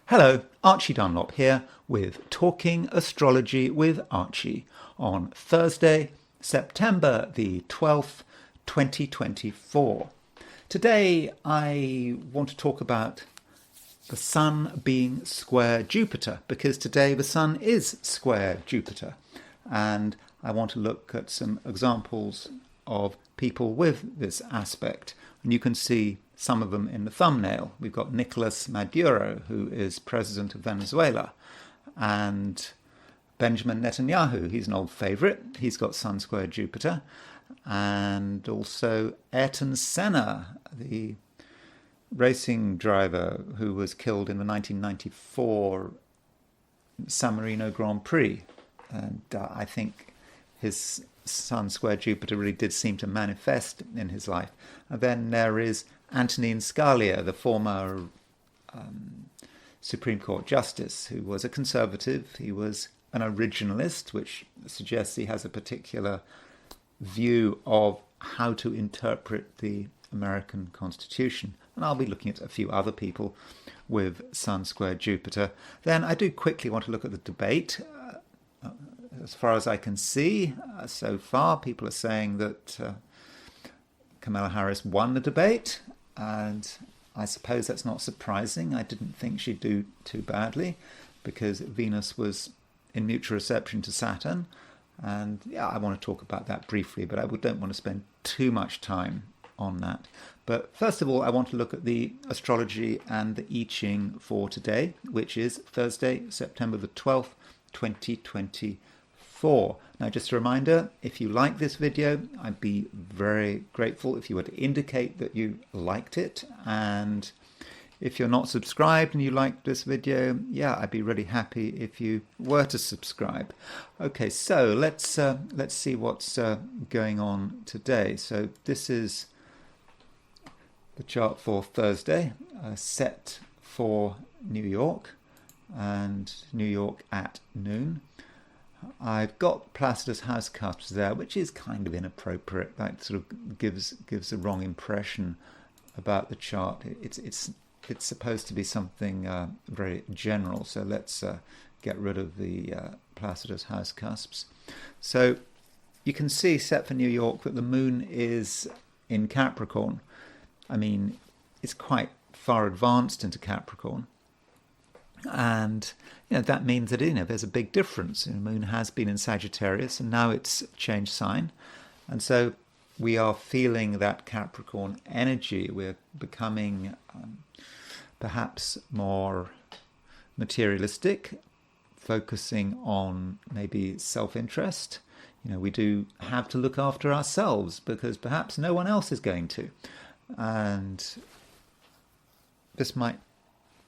Hello, Archie Dunlop here with Talking Astrology with Archie on Thursday, September the 12th, 2024. Today I want to talk about the Sun being square Jupiter, because today the Sun is square Jupiter, and I want to look at some examples of people with this aspect. And you can see some of them in the thumbnail. We've got Nicolas Maduro, who is president of Venezuela, and Benjamin Netanyahu. He's an old favourite. He's got Sun square Jupiter. And also Ayrton Senna, the racing driver who was killed in the 1994 San Marino Grand Prix. And I think his Sun square Jupiter really did seem to manifest in his life. And then there is Antonin Scalia, the former Supreme Court Justice, who was a conservative. He was an originalist, which suggests he has a particular view of how to interpret the American Constitution. And I'll be looking at a few other people with Sun square Jupiter. Then I do quickly want to look at the debate. As far as I can see, so far, people are saying that Kamala Harris won the debate, and I suppose that's not surprising. I didn't think she'd do too badly, because Venus was in mutual reception to Saturn, and yeah, I want to talk about that briefly, but I don't want to spend too much time on that. But first of all, I want to look at the astrology and the I Ching for today, which is Thursday, September the 12th, 2024. Now, just a reminder, if you like this video, I'd be very grateful if you were to indicate that you liked it. And if you're not subscribed and you liked this video, yeah, I'd be really happy if you were to subscribe. Okay, so let's see what's going on today. So this is the chart for Thursday, set for New York, and New York at noon. I've got Placidus house cusps there, which is kind of inappropriate. That sort of gives a wrong impression about the chart. It's supposed to be something very general. So let's get rid of the Placidus house cusps. So you can see, set for New York, that the moon is in Capricorn. I mean, it's quite far advanced into Capricorn. And that means that there's a big difference. The moon has been in Sagittarius, and now it's changed sign, and so we are feeling that Capricorn energy. We're becoming perhaps more materialistic, focusing on maybe self-interest. We do have to look after ourselves because perhaps no one else is going to, and this might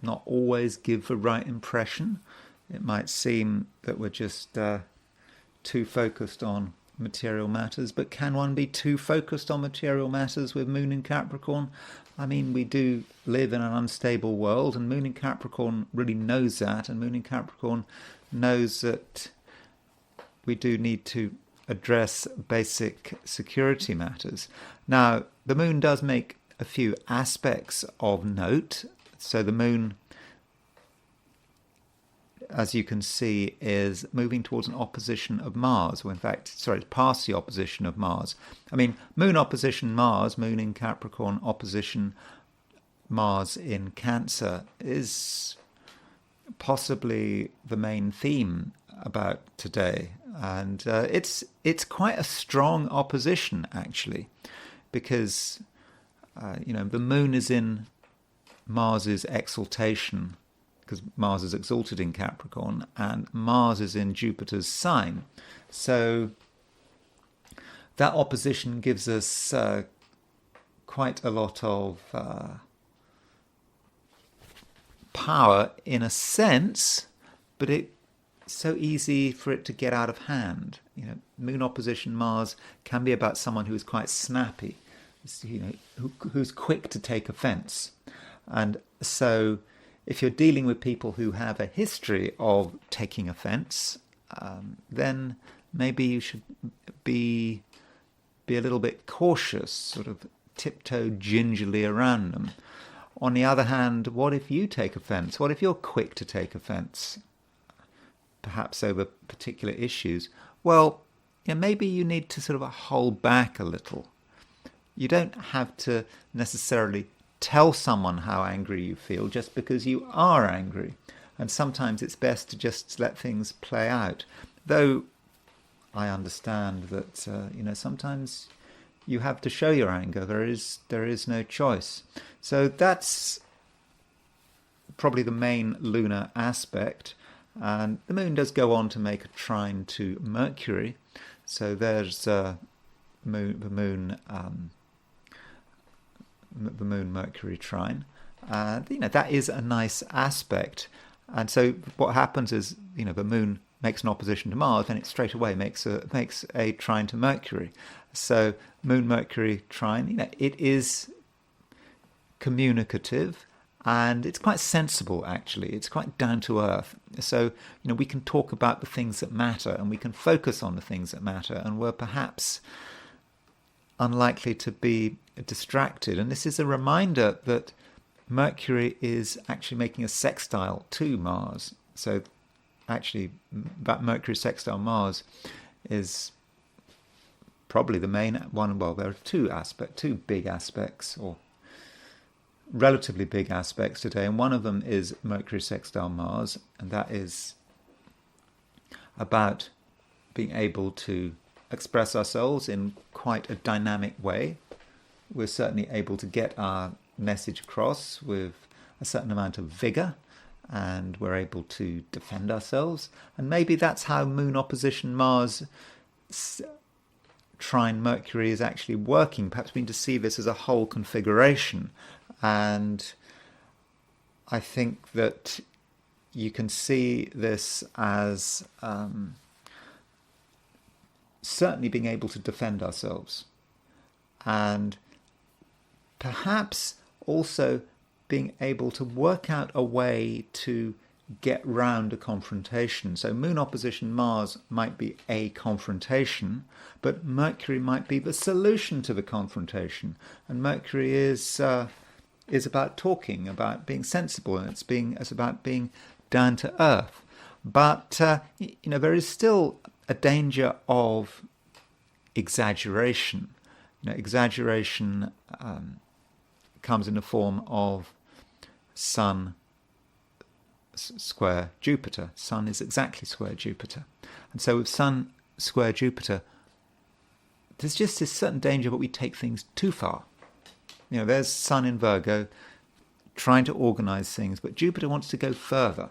not always give the right impression. It might seem that we're just too focused on material matters, but can one be too focused on material matters with Moon in Capricorn? I mean, we do live in an unstable world, and Moon in Capricorn really knows that, and Moon in Capricorn knows that we do need to address basic security matters. Now, the Moon does make a few aspects of note. So the moon, as you can see, is moving towards an opposition of Mars. Well, in fact, sorry, it's past the opposition of Mars. I mean, moon opposition Mars, moon in Capricorn opposition Mars in Cancer is possibly the main theme about today. And it's quite a strong opposition, actually, because, the moon is in Mars's exaltation, because Mars is exalted in Capricorn, and Mars is in Jupiter's sign. So that opposition gives us quite a lot of power in a sense, but it's so easy for it to get out of hand. Moon opposition Mars can be about someone who is quite snappy, who's quick to take offence. And so if you're dealing with people who have a history of taking offence, then maybe you should be a little bit cautious, sort of tiptoe gingerly around them. On the other hand, what if you take offence? What if you're quick to take offence, perhaps over particular issues? Well, maybe you need to sort of hold back a little. You don't have to necessarily tell someone how angry you feel just because you are angry. And sometimes it's best to just let things play out. Though I understand that, sometimes you have to show your anger. There is no choice. So that's probably the main lunar aspect. And the moon does go on to make a trine to Mercury. So there's the moon Mercury trine. That is a nice aspect. And so what happens is, the moon makes an opposition to Mars, then it straight away makes a trine to Mercury. So moon Mercury trine, it is communicative, and it's quite sensible, actually. It's quite down to earth. So, we can talk about the things that matter, and we can focus on the things that matter, and we're perhaps unlikely to be distracted. And this is a reminder that Mercury is actually making a sextile to Mars. So actually, that Mercury sextile Mars is probably the main one. Well, there are two big aspects, or relatively big aspects today. And one of them is Mercury sextile Mars, and that is about being able to express ourselves in quite a dynamic way. We're certainly able to get our message across with a certain amount of vigor, and we're able to defend ourselves. And maybe that's how moon opposition Mars trine Mercury is actually working. Perhaps we need to see this as a whole configuration. And I think that you can see this as certainly being able to defend ourselves, and perhaps also being able to work out a way to get round a confrontation. So moon opposition Mars might be a confrontation, but Mercury might be the solution to the confrontation. And Mercury is about talking, about being sensible, and it's about being down to earth. But there is still a danger of exaggeration. Exaggeration comes in the form of Sun square Jupiter. Sun is exactly square Jupiter. And so with Sun square Jupiter, there's just this certain danger that we take things too far. There's Sun in Virgo trying to organize things, but Jupiter wants to go further.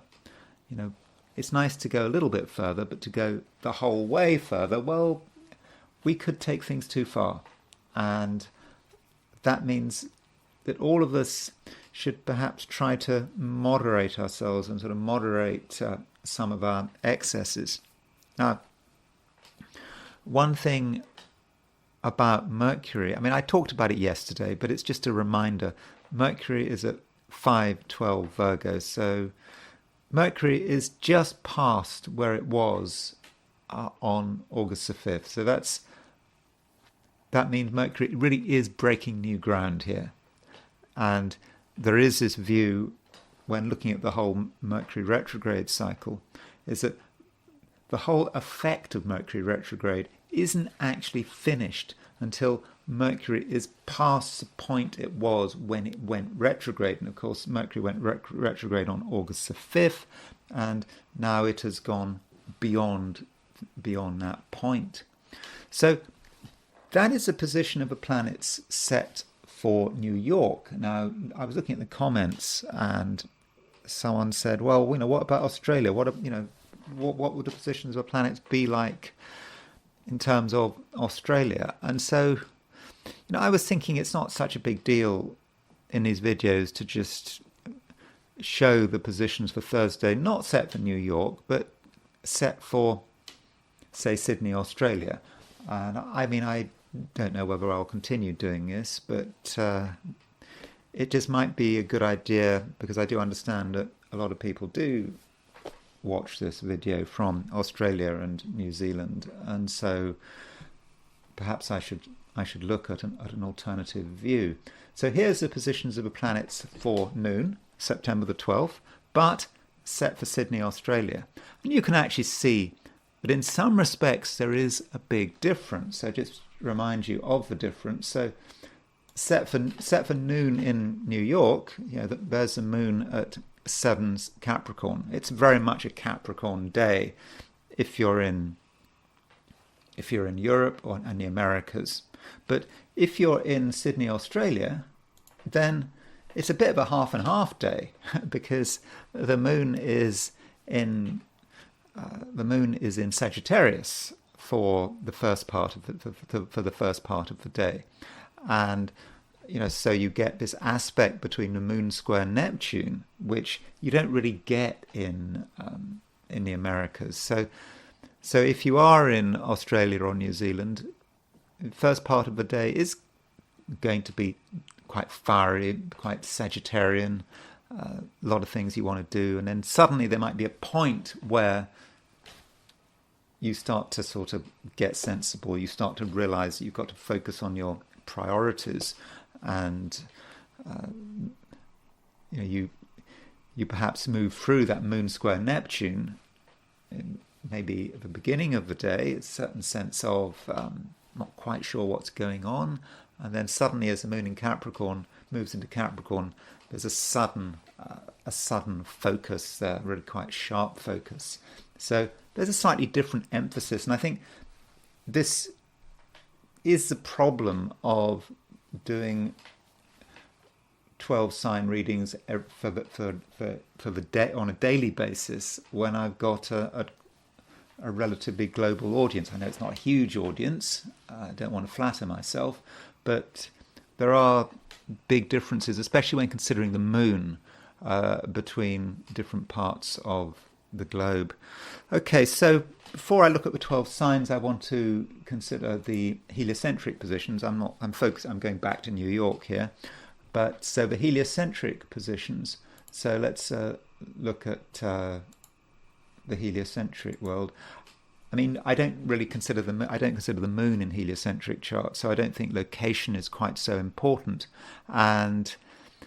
It's nice to go a little bit further, but to go the whole way further, well, we could take things too far. And that means that all of us should perhaps try to moderate ourselves and sort of moderate some of our excesses. Now, one thing about Mercury, I talked about it yesterday, but it's just a reminder. Mercury is at 5/12 Virgo, so Mercury is just past where it was on August the 5th. So that means Mercury really is breaking new ground here. And there is this view, when looking at the whole Mercury retrograde cycle, is that the whole effect of Mercury retrograde isn't actually finished until Mercury is past the point it was when it went retrograde. And of course, Mercury went retrograde on August the 5th, and now it has gone beyond that point. So that is the position of the planets set for New York. Now, I was looking at the comments, and someone said, "Well, what about Australia? What would the positions of the planets be like in terms of Australia?" And so, I was thinking it's not such a big deal in these videos to just show the positions for Thursday, not set for New York, but set for, say, Sydney, Australia. And I don't know whether I'll continue doing this, but it just might be a good idea, because I do understand that a lot of people do watch this video from Australia and New Zealand, and so perhaps I should I should look at an alternative view. So here's the positions of the planets for noon, September the 12th, but set for Sydney, Australia. And you can actually see that in some respects there is a big difference. So just remind you of the difference. So set for noon in New York, there's the moon at 7 Capricorn. It's very much a Capricorn day if you're in Europe or in the Americas. But if you're in Sydney, Australia, then it's a bit of a half and half day because the moon is in Sagittarius for the first part of the day, and so you get this aspect between the moon square Neptune, which you don't really get in the Americas. So if you are in Australia or New Zealand, the first part of the day is going to be quite fiery, quite Sagittarian, a lot of things you want to do. And then suddenly there might be a point where you start to sort of get sensible. You start to realize that you've got to focus on your priorities. And you perhaps move through that moon square Neptune in maybe at the beginning of the day, a certain sense of not quite sure what's going on, and then suddenly as the moon in Capricorn moves into Capricorn, there's a sudden focus there, really quite sharp focus. So there's a slightly different emphasis, and I think this is the problem of doing 12 sign readings for the day on a daily basis when I've got a relatively global audience. I know it's not a huge audience. I don't want to flatter myself, but there are big differences, especially when considering the moon between different parts of the globe. Okay, so before I look at the 12 signs, I want to consider the heliocentric positions. I'm going back to New York here. But so the heliocentric positions. So let's look at the heliocentric world. I mean, I don't consider the moon in heliocentric charts, so I don't think location is quite so important. And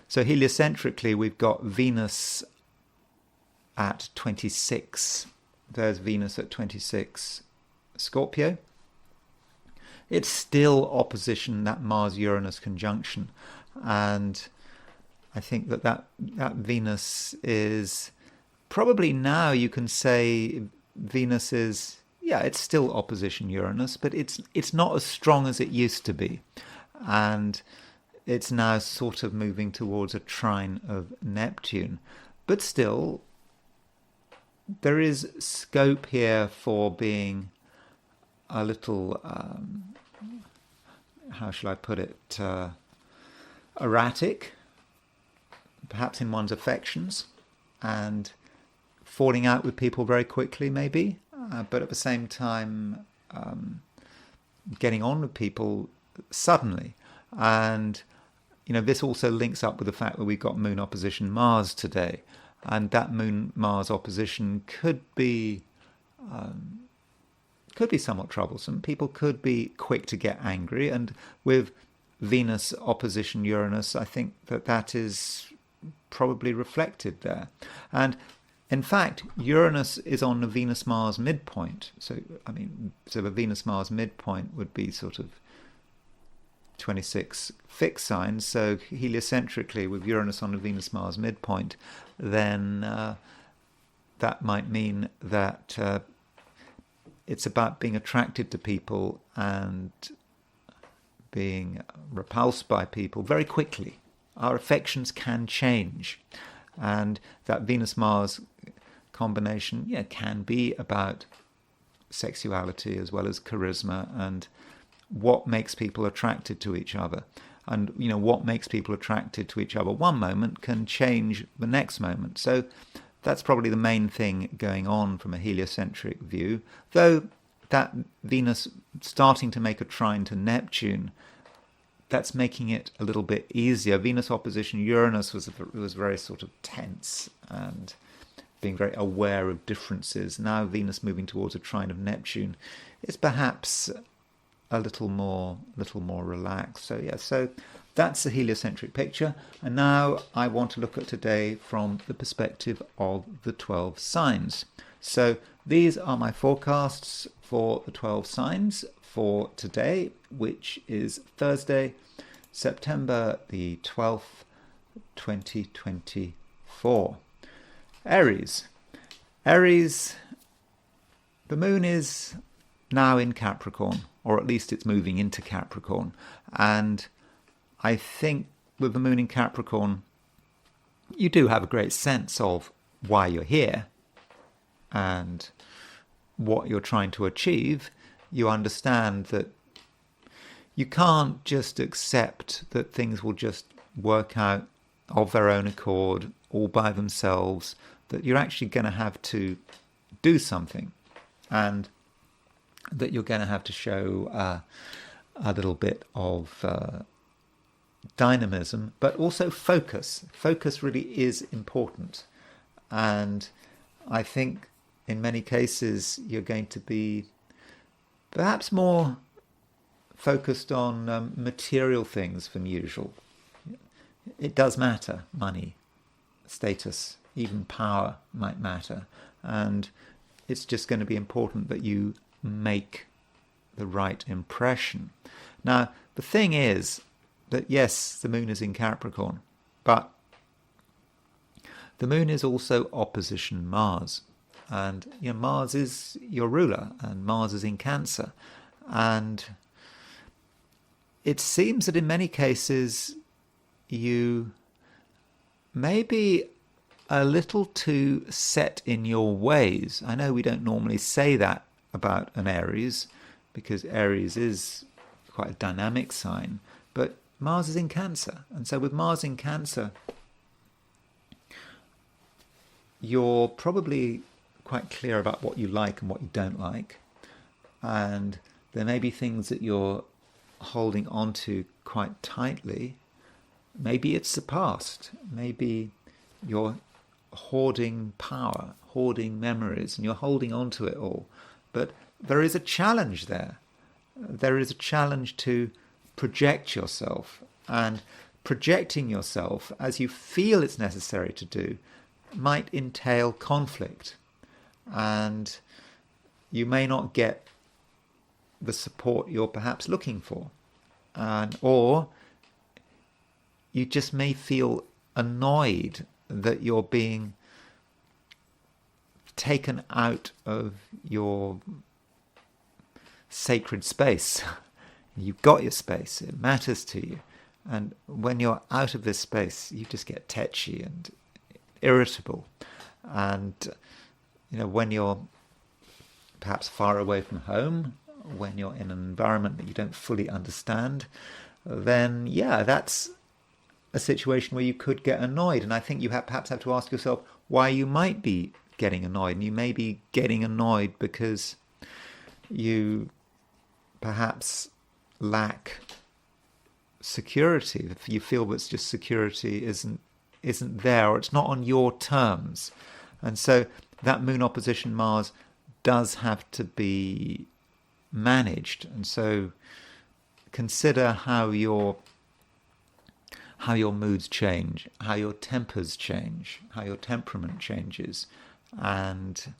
so heliocentrically, we've got Venus at 26. There's Venus at 26 Scorpio. It's still opposition, that Mars-Uranus conjunction. And I think that Venus is probably, now you can say Venus is, it's still opposition Uranus, but it's not as strong as it used to be. And it's now sort of moving towards a trine of Neptune. But still, there is scope here for being a little, how shall I put it, erratic, perhaps in one's affections, and falling out with people very quickly, maybe, but at the same time getting on with people suddenly. And this also links up with the fact that we've got Moon opposition Mars today, and that Moon-Mars opposition could be somewhat troublesome. People could be quick to get angry, and with Venus opposition Uranus, I think that is probably reflected there. And in fact, Uranus is on the Venus-Mars midpoint. So the Venus-Mars midpoint would be sort of 26 fixed signs. So heliocentrically, with Uranus on the Venus-Mars midpoint, then that might mean that it's about being attracted to people and being repulsed by people very quickly. Our affections can change, and that Venus-Mars combination can be about sexuality as well as charisma and what makes people attracted to each other. And what makes people attracted to each other one moment can change the next moment. So that's probably the main thing going on from a heliocentric view, though that Venus starting to make a trine to Neptune, that's making it a little bit easier. Venus opposition Uranus was very sort of tense and being very aware of differences. Now Venus moving towards a trine of Neptune is perhaps a little more relaxed. So yeah, so that's the heliocentric picture. And now I want to look at today from the perspective of the 12 signs. So these are my forecasts for the 12 signs for today, which is Thursday, September the 12th, 2024. Aries. Aries, the moon is now in Capricorn, or at least it's moving into Capricorn. And I think with the moon in Capricorn, you do have a great sense of why you're here and what you're trying to achieve. You understand that you can't just accept that things will just work out of their own accord, all by themselves, that you're actually going to have to do something, and that you're going to have to show a little bit of dynamism, but also focus. Focus really is important. And I think in many cases you're going to be perhaps more focused on material things than usual. It does matter. Money, status, even power might matter. And it's just going to be important that you make the right impression. Now, the thing is that yes, the moon is in Capricorn, but the moon is also opposition Mars. And Mars is your ruler, and Mars is in Cancer. And it seems that in many cases you may be a little too set in your ways. I know we don't normally say that about an Aries, because Aries is quite a dynamic sign, but Mars is in Cancer. And so with Mars in Cancer, you're probably quite clear about what you like and what you don't like. And there may be things that you're holding on to quite tightly. Maybe it's the past. Maybe you're hoarding power, hoarding memories, and you're holding on to it all. But there is a challenge there. There is a challenge to project yourself, and projecting yourself as you feel it's necessary to do might entail conflict, and you may not get the support you're perhaps looking for, or you just may feel annoyed that you're being taken out of your sacred space. You've got your space, it matters to you, and when you're out of this space you just get tetchy and irritable. And when you're perhaps far away from home, when you're in an environment that you don't fully understand, then that's a situation where you could get annoyed. And I think you perhaps have to ask yourself why you might be getting annoyed. And you may be getting annoyed because you perhaps lack security. If you feel that just security isn't there, or it's not on your terms. And so that moon opposition Mars does have to be managed. And so consider how your moods change, how your tempers change, how your temperament changes. And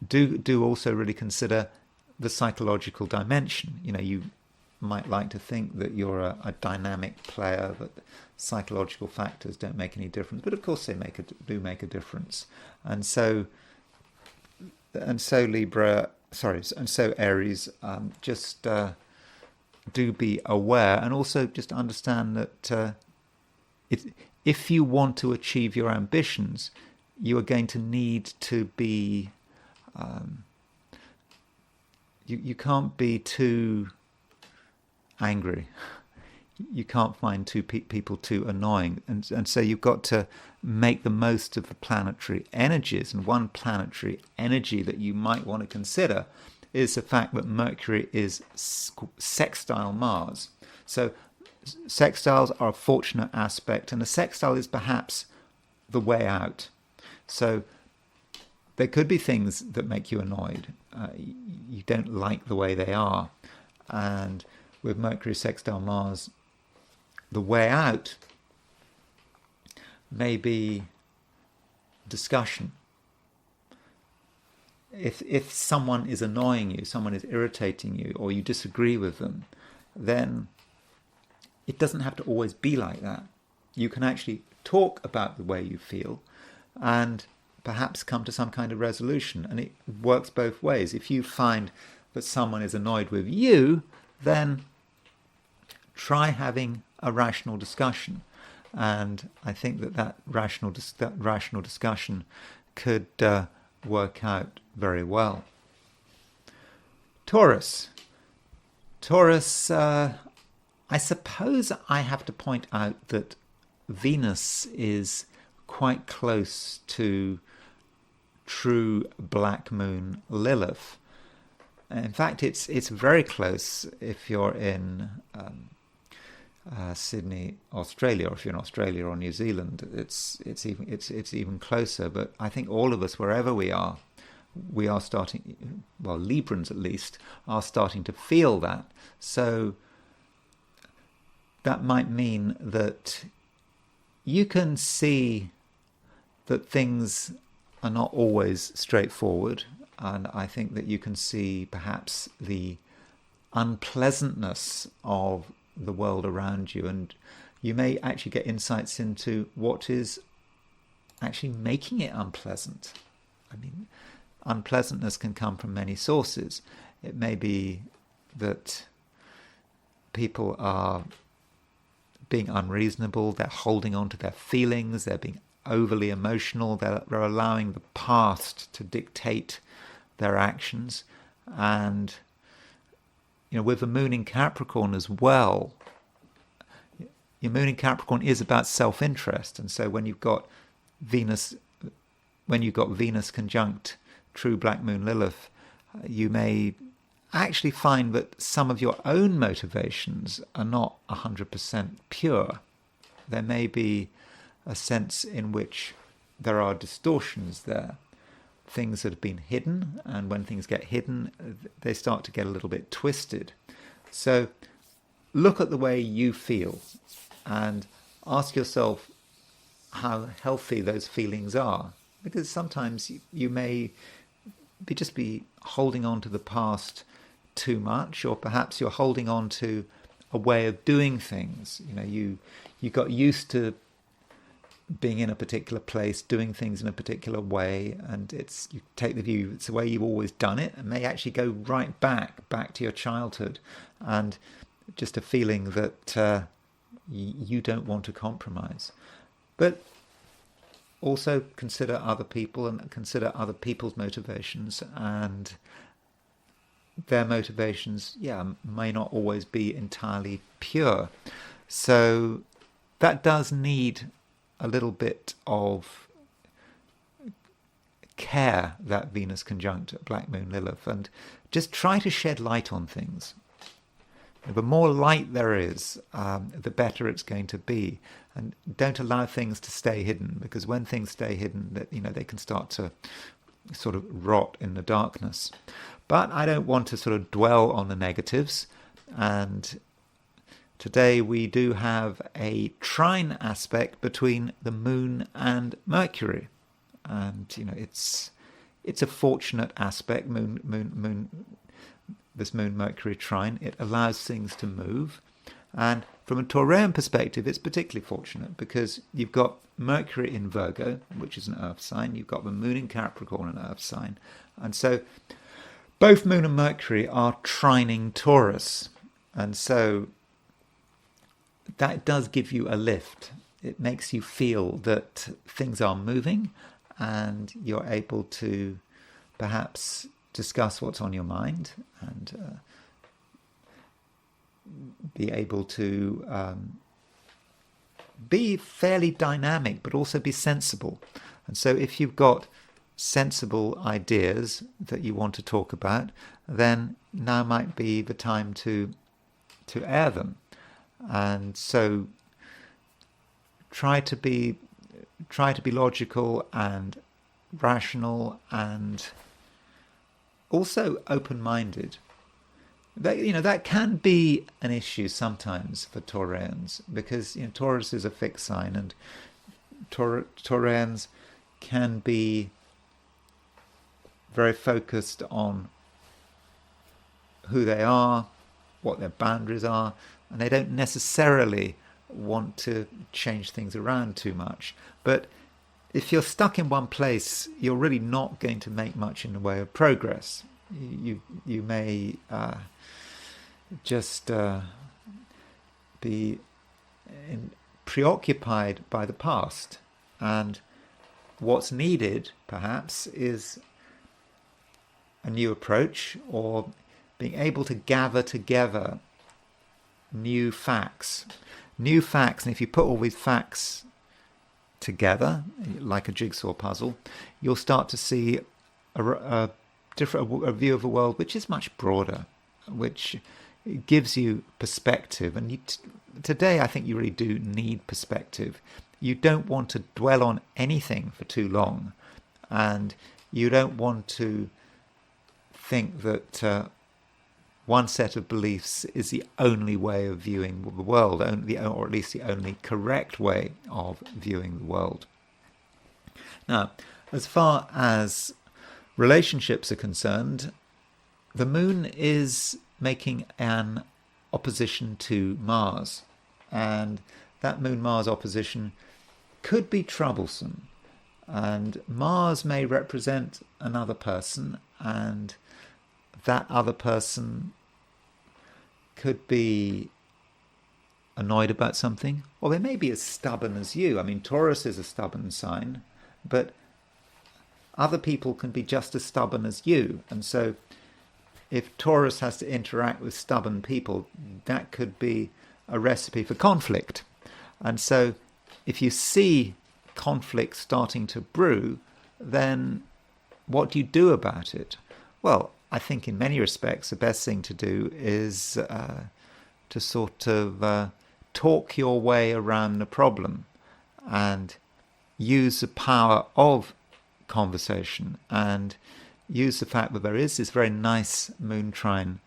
do also really consider the psychological dimension. You might like to think that you're a dynamic player, that psychological factors don't make any difference, but of course they do make a difference. And so Aries, just do be aware, and also just understand that if you want to achieve your ambitions, you are going to need to be you can't be too angry. You can't find people too annoying, and so you've got to make the most of the planetary energies. And one planetary energy that you might want to consider is the fact that Mercury is sextile Mars. So sextiles are a fortunate aspect, and a sextile is perhaps the way out. So there could be things that make you annoyed, you don't like the way they are. And with Mercury sextile Mars, the way out may be discussion. If someone is annoying you, someone is irritating you, or you disagree with them, then it doesn't have to always be like that. You can actually talk about the way you feel and perhaps come to some kind of resolution. And it works both ways. If you find that someone is annoyed with you, then try having a rational discussion. And I think that rational discussion could work out very well. Taurus. I suppose I have to point out that Venus is quite close to true black moon Lilith. In fact, it's very close if you're in Sydney, Australia, or if you're in Australia or New Zealand. It's even closer. But I think all of us, wherever we are starting. Well, Librans at least are starting to feel that. So that might mean that you can see that things are not always straightforward, and I think that you can see perhaps the unpleasantness of the world around you, and you may actually get insights into what is actually making it unpleasant. I mean, unpleasantness can come from many sources. It may be that people are being unreasonable, they're holding on to their feelings, they're being overly emotional, they're allowing the past to dictate their actions. And with the moon in Capricorn as well, your moon in Capricorn is about self-interest. And so when you've got Venus conjunct true black moon Lilith, you may actually find that some of your own motivations are not 100% pure. There may be a sense in which there are distortions there, things that have been hidden, and when things get hidden, they start to get a little bit twisted. So look at the way you feel and ask yourself how healthy those feelings are, because sometimes you may just be holding on to the past too much, or perhaps you're holding on to a way of doing things. You got used to being in a particular place, doing things in a particular way, and you take the view it's the way you've always done it, and may actually go right back to your childhood, and just a feeling that you don't want to compromise. But also consider other people and consider other people's motivations, and their motivations, may not always be entirely pure. So that does need a little bit of care, that Venus conjunct black moon Lilith, and just try to shed light on things. The more light there is, the better it's going to be. And don't allow things to stay hidden, because when things stay hidden, they can start to sort of rot in the darkness. But I don't want to sort of dwell on the negatives. And today we do have a trine aspect between the moon and Mercury. And, it's a fortunate aspect, this moon-Mercury trine. It allows things to move. And from a Taurean perspective, it's particularly fortunate because you've got Mercury in Virgo, which is an earth sign. You've got the moon in Capricorn, an earth sign. And so both moon and Mercury are trining Taurus. And so that does give you a lift. It makes you feel that things are moving, and you're able to perhaps discuss what's on your mind, and be able to be fairly dynamic, but also be sensible. And so if you've got sensible ideas that you want to talk about, then now might be the time to air them. And so try to be logical and rational, and also open-minded. That can be an issue sometimes for Taurians, because Taurus is a fixed sign, and Taurians can be very focused on who they are, what their boundaries are, and they don't necessarily want to change things around too much. But if you're stuck in one place, you're really not going to make much in the way of progress. You may just be preoccupied by the past, and what's needed perhaps is a new approach, or being able to gather together new facts. And if you put all these facts together, like a jigsaw puzzle, you'll start to see a view of the world which is much broader, which gives you perspective. And today I think you really do need perspective. You don't want to dwell on anything for too long, and you don't want to think that one set of beliefs is the only way of viewing the world, or at least the only correct way of viewing the world. Now, as far as relationships are concerned, the moon is making an opposition to Mars, and that moon-Mars opposition could be troublesome, and Mars may represent another person, and that other person could be annoyed about something, or they may be as stubborn as you. I mean, Taurus is a stubborn sign, but other people can be just as stubborn as you. And so if Taurus has to interact with stubborn people, that could be a recipe for conflict. And so if you see conflict starting to brew, then what do you do about it? Well, I think in many respects the best thing to do is to sort of talk your way around the problem and use the power of conversation, and use the fact that there is this very nice moon trine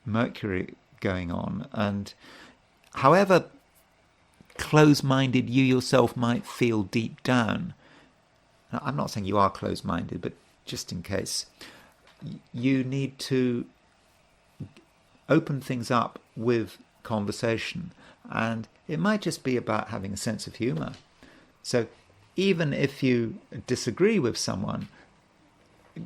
Mercury going on. And however close-minded you yourself might feel deep down, I'm not saying you are close-minded, but just in case, you need to open things up with conversation, and it might just be about having a sense of humor. So even if you disagree with someone,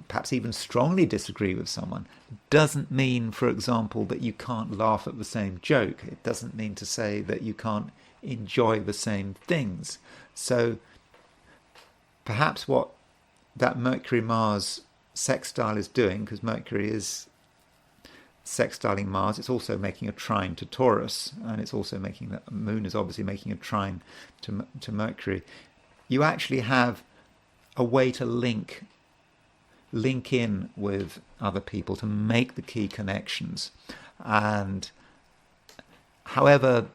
perhaps even strongly disagree with someone, doesn't mean, for example, that you can't laugh at the same joke. It doesn't mean to say that you can't enjoy the same things. So perhaps what that Mercury-Mars sextile is doing, because Mercury is sextiling Mars, it's also making a trine to Taurus, and it's also making the moon is obviously making a trine to Mercury. You actually have a way to link in with other people, to make the key connections. And however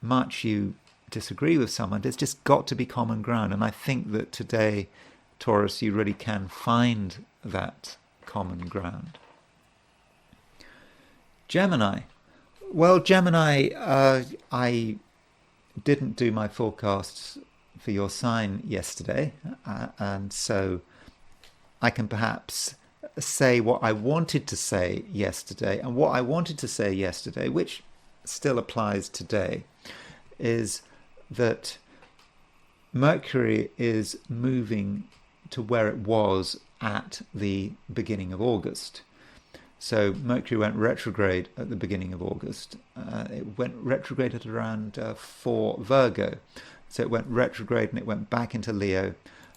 much you disagree with someone, there's just got to be common ground. And I think that today, Taurus, you really can find that common ground. Gemini. Well, Gemini, I didn't do my forecasts for your sign yesterday, and so I can perhaps say what I wanted to say yesterday. And what I wanted to say yesterday, which still applies today, is that Mercury is moving to where it was at the beginning of August. So Mercury went retrograde at the beginning of August. It went retrograde at around 4 Virgo. So it went retrograde and it went back into Leo.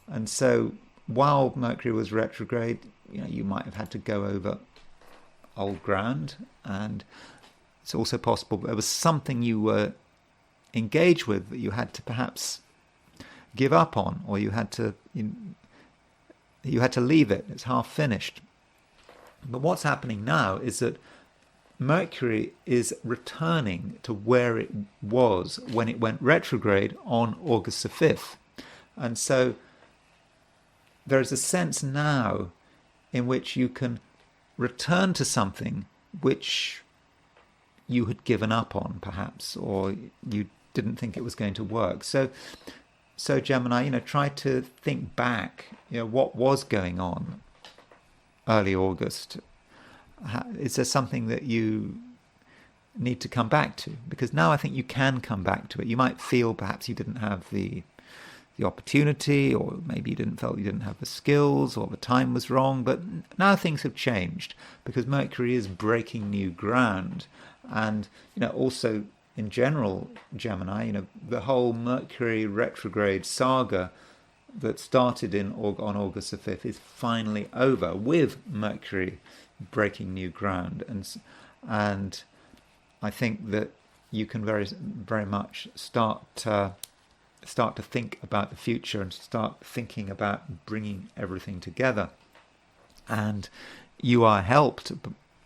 And so while Mercury was retrograde, you might have had to go over old ground. And it's also possible there was something you were engaged with that you had to perhaps give up on, or you had to leave it. It's half finished. But what's happening now is that Mercury is returning to where it was when it went retrograde on August the 5th. And so there is a sense now in which you can return to something which you had given up on, perhaps, or you didn't think it was going to work. So Gemini, try to think back, what was going on early August. Is there something that you need to come back to? Because now I think you can come back to it. You might feel perhaps you didn't have the opportunity, or maybe you didn't have the skills, or the time was wrong, but now things have changed because Mercury is breaking new ground. And also in general, Gemini, the whole Mercury retrograde saga that started on August the 5th is finally over, with Mercury breaking new ground. And I think that you can very, very much start to think about the future and start thinking about bringing everything together. And you are helped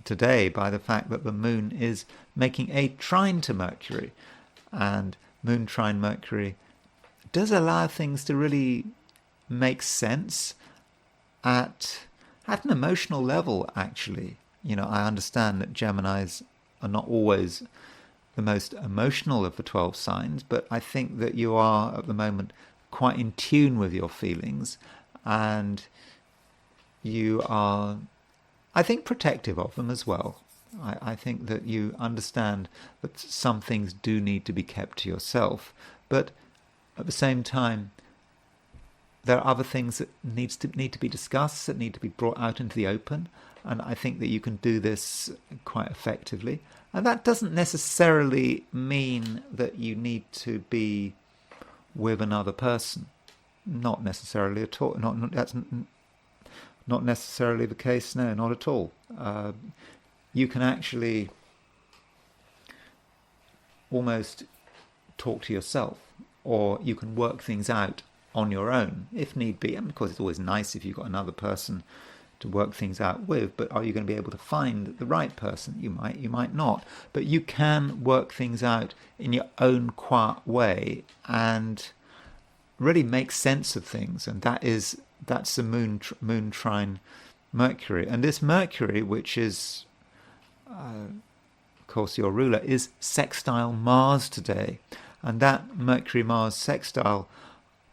today by the fact that the moon is making a trine to Mercury. And moon trine Mercury does allow things to really make sense at an emotional level, actually. I understand that Geminis are not always the most emotional of the 12 signs, but I think that you are at the moment quite in tune with your feelings, and you are, I think, protective of them as well. I think that you understand that some things do need to be kept to yourself, but at the same time, there are other things that need to be discussed, that need to be brought out into the open, and I think that you can do this quite effectively. And that doesn't necessarily mean that you need to be with another person. Not necessarily at all. That's not necessarily the case. No, not at all. You can actually almost talk to yourself, or you can work things out on your own if need be. And of course, it's always nice if you've got another person to work things out with, but are you going to be able to find the right person? You might not, but you can work things out in your own quiet way and really make sense of things. And that's the moon trine Mercury. And this Mercury, which is of course your ruler, is sextile Mars today, and that Mercury Mars sextile,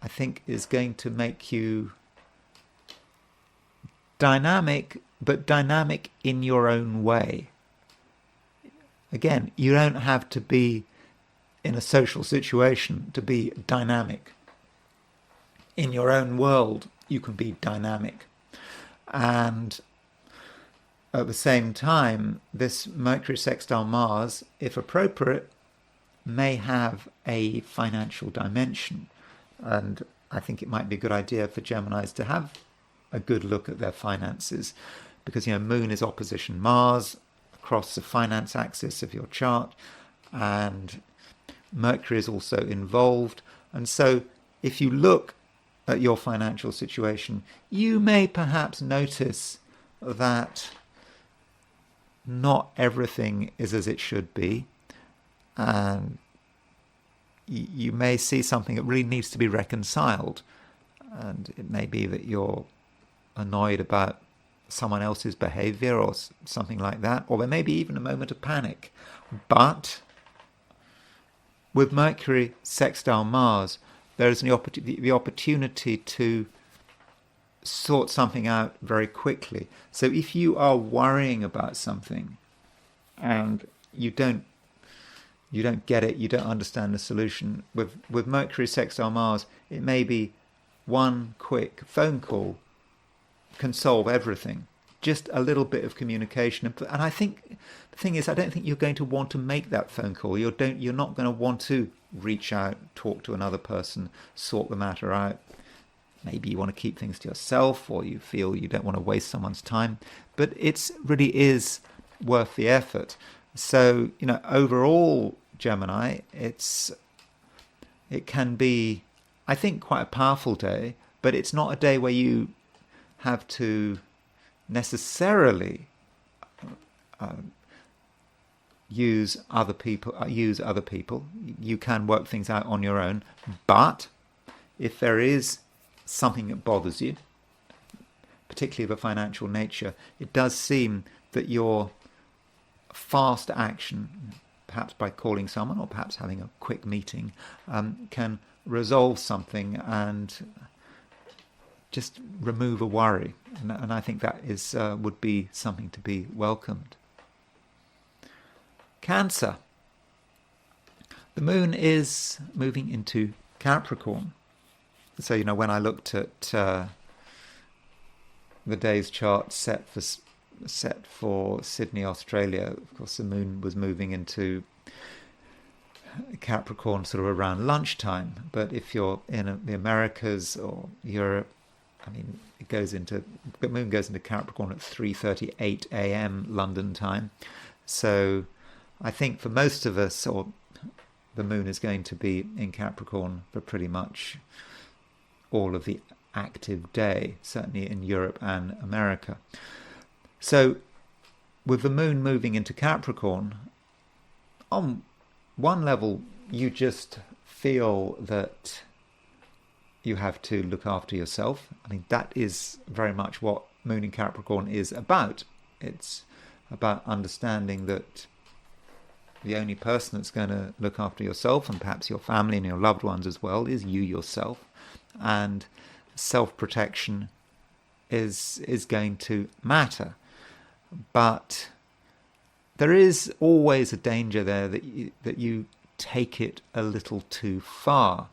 I think, is going to make you dynamic, but dynamic in your own way. Again, you don't have to be in a social situation to be dynamic. In your own world, you can be dynamic. And at the same time, this Mercury sextile Mars, if appropriate, may have a financial dimension. And I think it might be a good idea for Geminis to have a good look at their finances, because Moon is opposition Mars across the finance axis of your chart, and Mercury is also involved. And so if you look at your financial situation, you may perhaps notice that not everything is as it should be, and you may see something that really needs to be reconciled. And it may be that you're annoyed about someone else's behavior or something like that, or there may be even a moment of panic. But with Mercury sextile Mars, there is the opportunity to sort something out very quickly. So if you are worrying about something and you don't get it, you don't understand the solution, with Mercury sextile Mars, it may be one quick phone call can solve everything. Just a little bit of communication. And I think the thing is, I don't think you're going to want to make that phone call. You're not going to want to reach out, talk to another person, sort the matter out. Maybe you want to keep things to yourself, or you feel you don't want to waste someone's time. But it really is worth the effort. So, overall, Gemini, it can be, I think, quite a powerful day, but it's not a day where you have to necessarily use other people. You can work things out on your own, but if there is something that bothers you, particularly of a financial nature, it does seem that your fast action, perhaps by calling someone or perhaps having a quick meeting, can resolve something and just remove a worry. And I think that is would be something to be welcomed. Cancer. The moon is moving into Capricorn. So, when I looked at the day's chart set for Sydney, Australia, of course the moon was moving into Capricorn sort of around lunchtime. But if you're in the Americas or Europe, the moon goes into Capricorn at 3:38 a.m. London time. So I think for most of us, the moon is going to be in Capricorn for pretty much all of the active day, certainly in Europe and America. So with the moon moving into Capricorn, on one level you just feel that you have to look after yourself. That is very much what moon in Capricorn is about. It's about understanding that the only person that's going to look after yourself, and perhaps your family and your loved ones as well, is you yourself. And self-protection is going to matter. But there is always a danger there that you take it a little too far,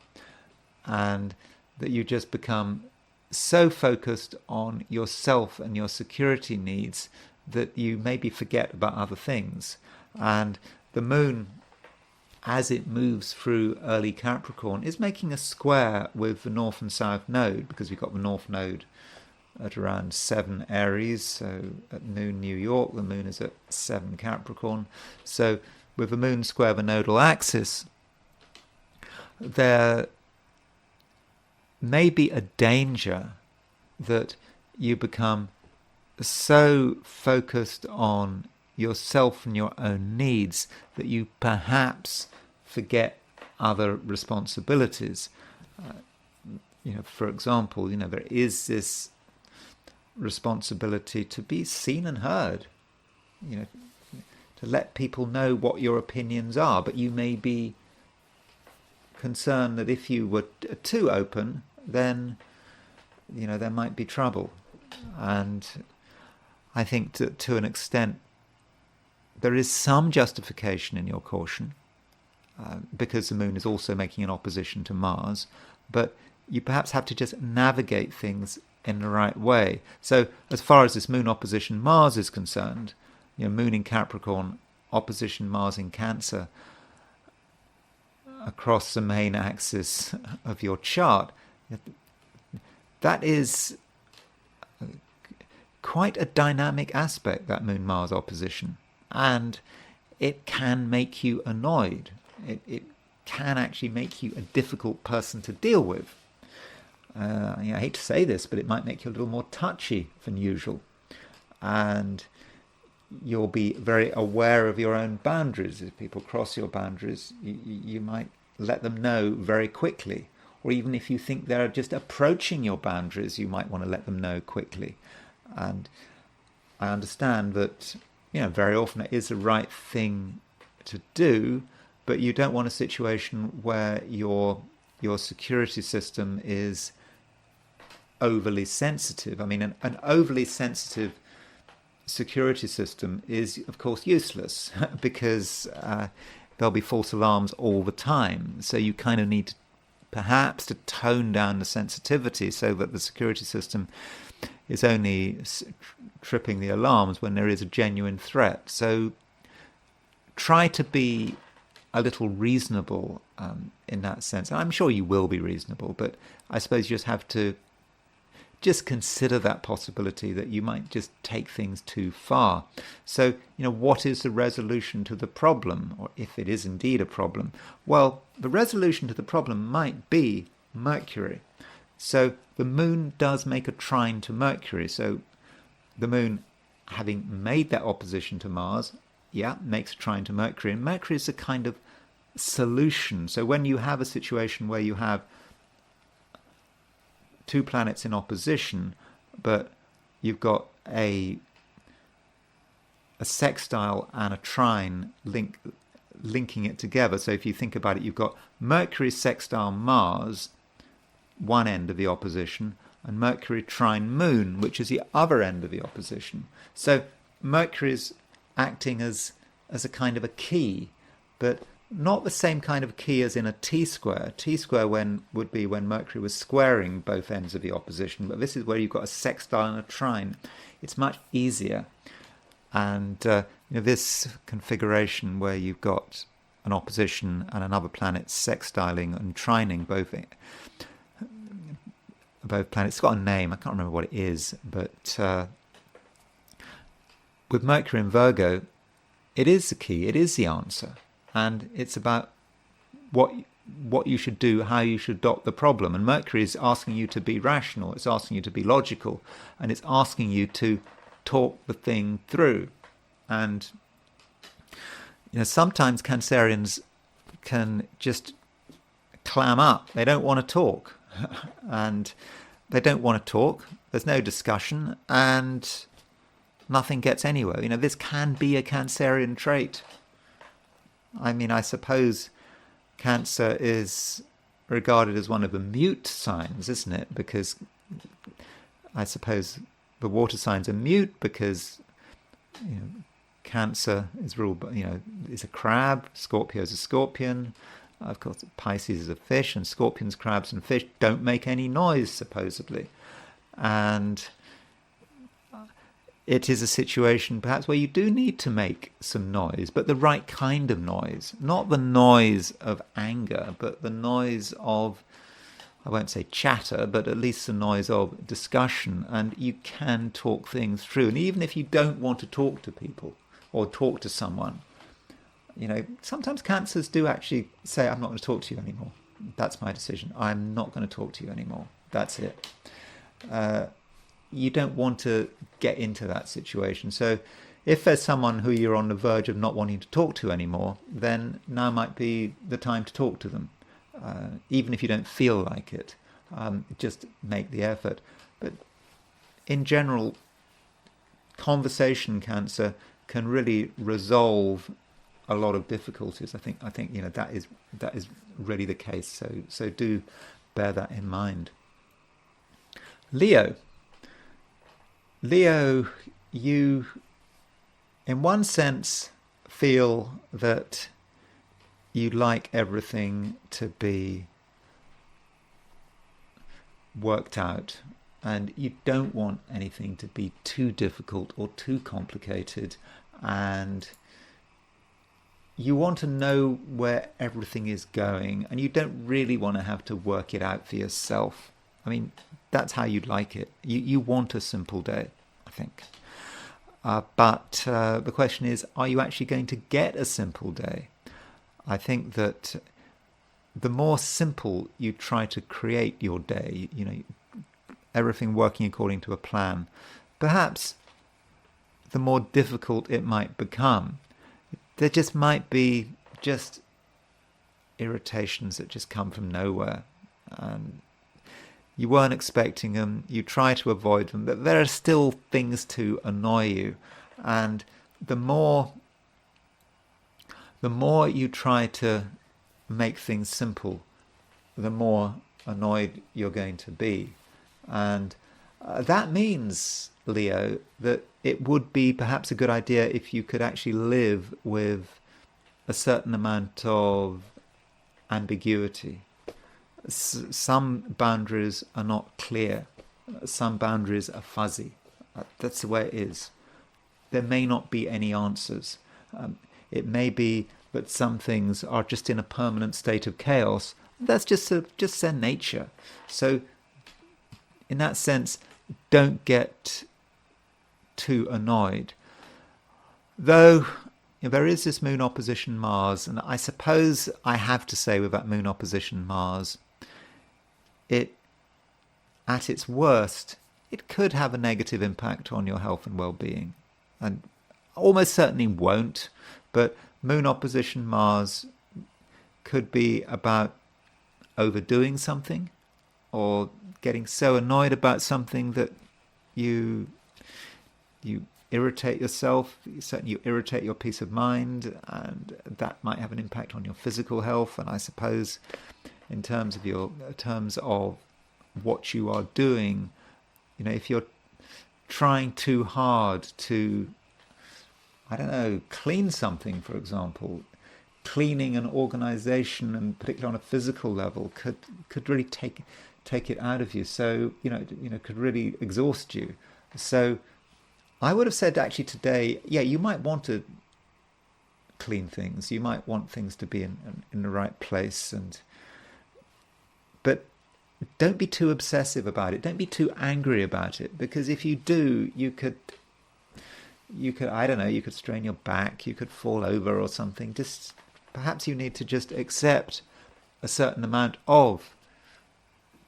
and that you just become so focused on yourself and your security needs that you maybe forget about other things. And the moon, as it moves through early Capricorn, is making a square with the north and south node, because we've got the north node at around 7 Aries, so at noon New York, the moon is at 7 Capricorn. So with the moon square the nodal axis, there may be a danger that you become so focused on yourself and your own needs that you perhaps forget other responsibilities. For example, there is this responsibility to be seen and heard, to let people know what your opinions are, but you may be concerned that if you were too open, then there might be trouble. And I think to an extent there is some justification in your caution, because the moon is also making an opposition to Mars, but you perhaps have to just navigate things in the right way. So as far as this moon opposition Mars is concerned, moon in Capricorn, opposition Mars in Cancer, across the main axis of your chart, that is quite a dynamic aspect, that Moon-Mars opposition. And it can make you annoyed. It can actually make you a difficult person to deal with. I hate to say this, but it might make you a little more touchy than usual. And you'll be very aware of your own boundaries. If people cross your boundaries, you might let them know very quickly. Or even if you think they're just approaching your boundaries, you might want to let them know quickly. And I understand that, very often it is the right thing to do, but you don't want a situation where your security system is overly sensitive. An overly sensitive security system is, of course, useless because there'll be false alarms all the time. So you kind of need perhaps to tone down the sensitivity so that the security system is only tripping the alarms when there is a genuine threat. So try to be a little reasonable in that sense. And I'm sure you will be reasonable, but I suppose you just have to just consider that possibility that you might just take things too far. So, what is the resolution to the problem, or if it is indeed a problem? Well, the resolution to the problem might be Mercury. So the moon does make a trine to Mercury. So the moon, having made that opposition to Mars, makes a trine to Mercury. And Mercury is a kind of solution. So when you have a situation where you have two planets in opposition, but you've got a sextile and a trine linking it together. So if you think about it, you've got Mercury sextile Mars, one end of the opposition, and Mercury trine Moon, which is the other end of the opposition. So Mercury is acting as a kind of a key, but not the same kind of key as in a T-square. T-square would be when Mercury was squaring both ends of the opposition, but this is where you've got a sextile and a trine. It's much easier. And this configuration where you've got an opposition and another planet sextiling and trining both planets. It's got a name, I can't remember what it is, but with Mercury in Virgo, it is the key, it is the answer. And it's about what you should do, how you should adopt the problem. And Mercury is asking you to be rational, it's asking you to be logical, and it's asking you to talk the thing through. And sometimes Cancerians can just clam up. They don't want to talk. And they don't want to talk. There's no discussion, and nothing gets anywhere. This can be a Cancerian trait. I mean, I suppose Cancer is regarded as one of the mute signs, isn't it? Because I suppose the water signs are mute because Cancer is ruled by, is a crab, Scorpio is a scorpion, of course Pisces is a fish, and scorpions, crabs and fish don't make any noise, supposedly. And it is a situation perhaps where you do need to make some noise, but the right kind of noise. Not the noise of anger, but the noise of, I won't say chatter, but at least the noise of discussion. And you can talk things through. And even if you don't want to talk to people or talk to someone, sometimes Cancers do actually say, I'm not going to talk to you anymore. That's my decision. I'm not going to talk to you anymore. That's it. You don't want to get into that situation. So if there's someone who you're on the verge of not wanting to talk to anymore, then now might be the time to talk to them. Even if you don't feel like it, just make the effort. But in general, conversation, Cancer, can really resolve a lot of difficulties. I think that is really the case. So do bear that in mind. Leo, you, in one sense, feel that you like everything to be worked out, and you don't want anything to be too difficult or too complicated, and you want to know where everything is going, and you don't really want to have to work it out for yourself. I mean, that's how you'd like it. You want a simple day, I think. But the question is, are you actually going to get a simple day? I think that the more simple you try to create your day, everything working according to a plan, perhaps the more difficult it might become. There just might be just irritations that just come from nowhere. And you weren't expecting them, you try to avoid them, but there are still things to annoy you. And the more you try to make things simple, the more annoyed you're going to be. And that means, Leo, that it would be perhaps a good idea if you could actually live with a certain amount of ambiguity. Some boundaries are not clear. Some boundaries are fuzzy. That's the way it is. There may not be any answers. It may be that some things are just in a permanent state of chaos. That's just their nature. So in that sense, don't get too annoyed. Though there is this moon opposition Mars, and I suppose I have to say with that moon opposition Mars, at its worst, it could have a negative impact on your health and well-being. And almost certainly won't, but moon opposition Mars could be about overdoing something or getting so annoyed about something that you you irritate yourself, certainly you irritate your peace of mind, and that might have an impact on your physical health. And I suppose in terms of what you are doing, if you're trying too hard to, I don't know, clean something, for example, cleaning an organization, and particularly on a physical level, could really take it out of you. So could really exhaust you. So I would have said actually today, you might want to clean things. You might want things to be in the right place, but don't be too obsessive about it. Don't be too angry about it, because if you do, you could I don't know, you could strain your back, you could fall over or something. Just perhaps you need to just accept a certain amount of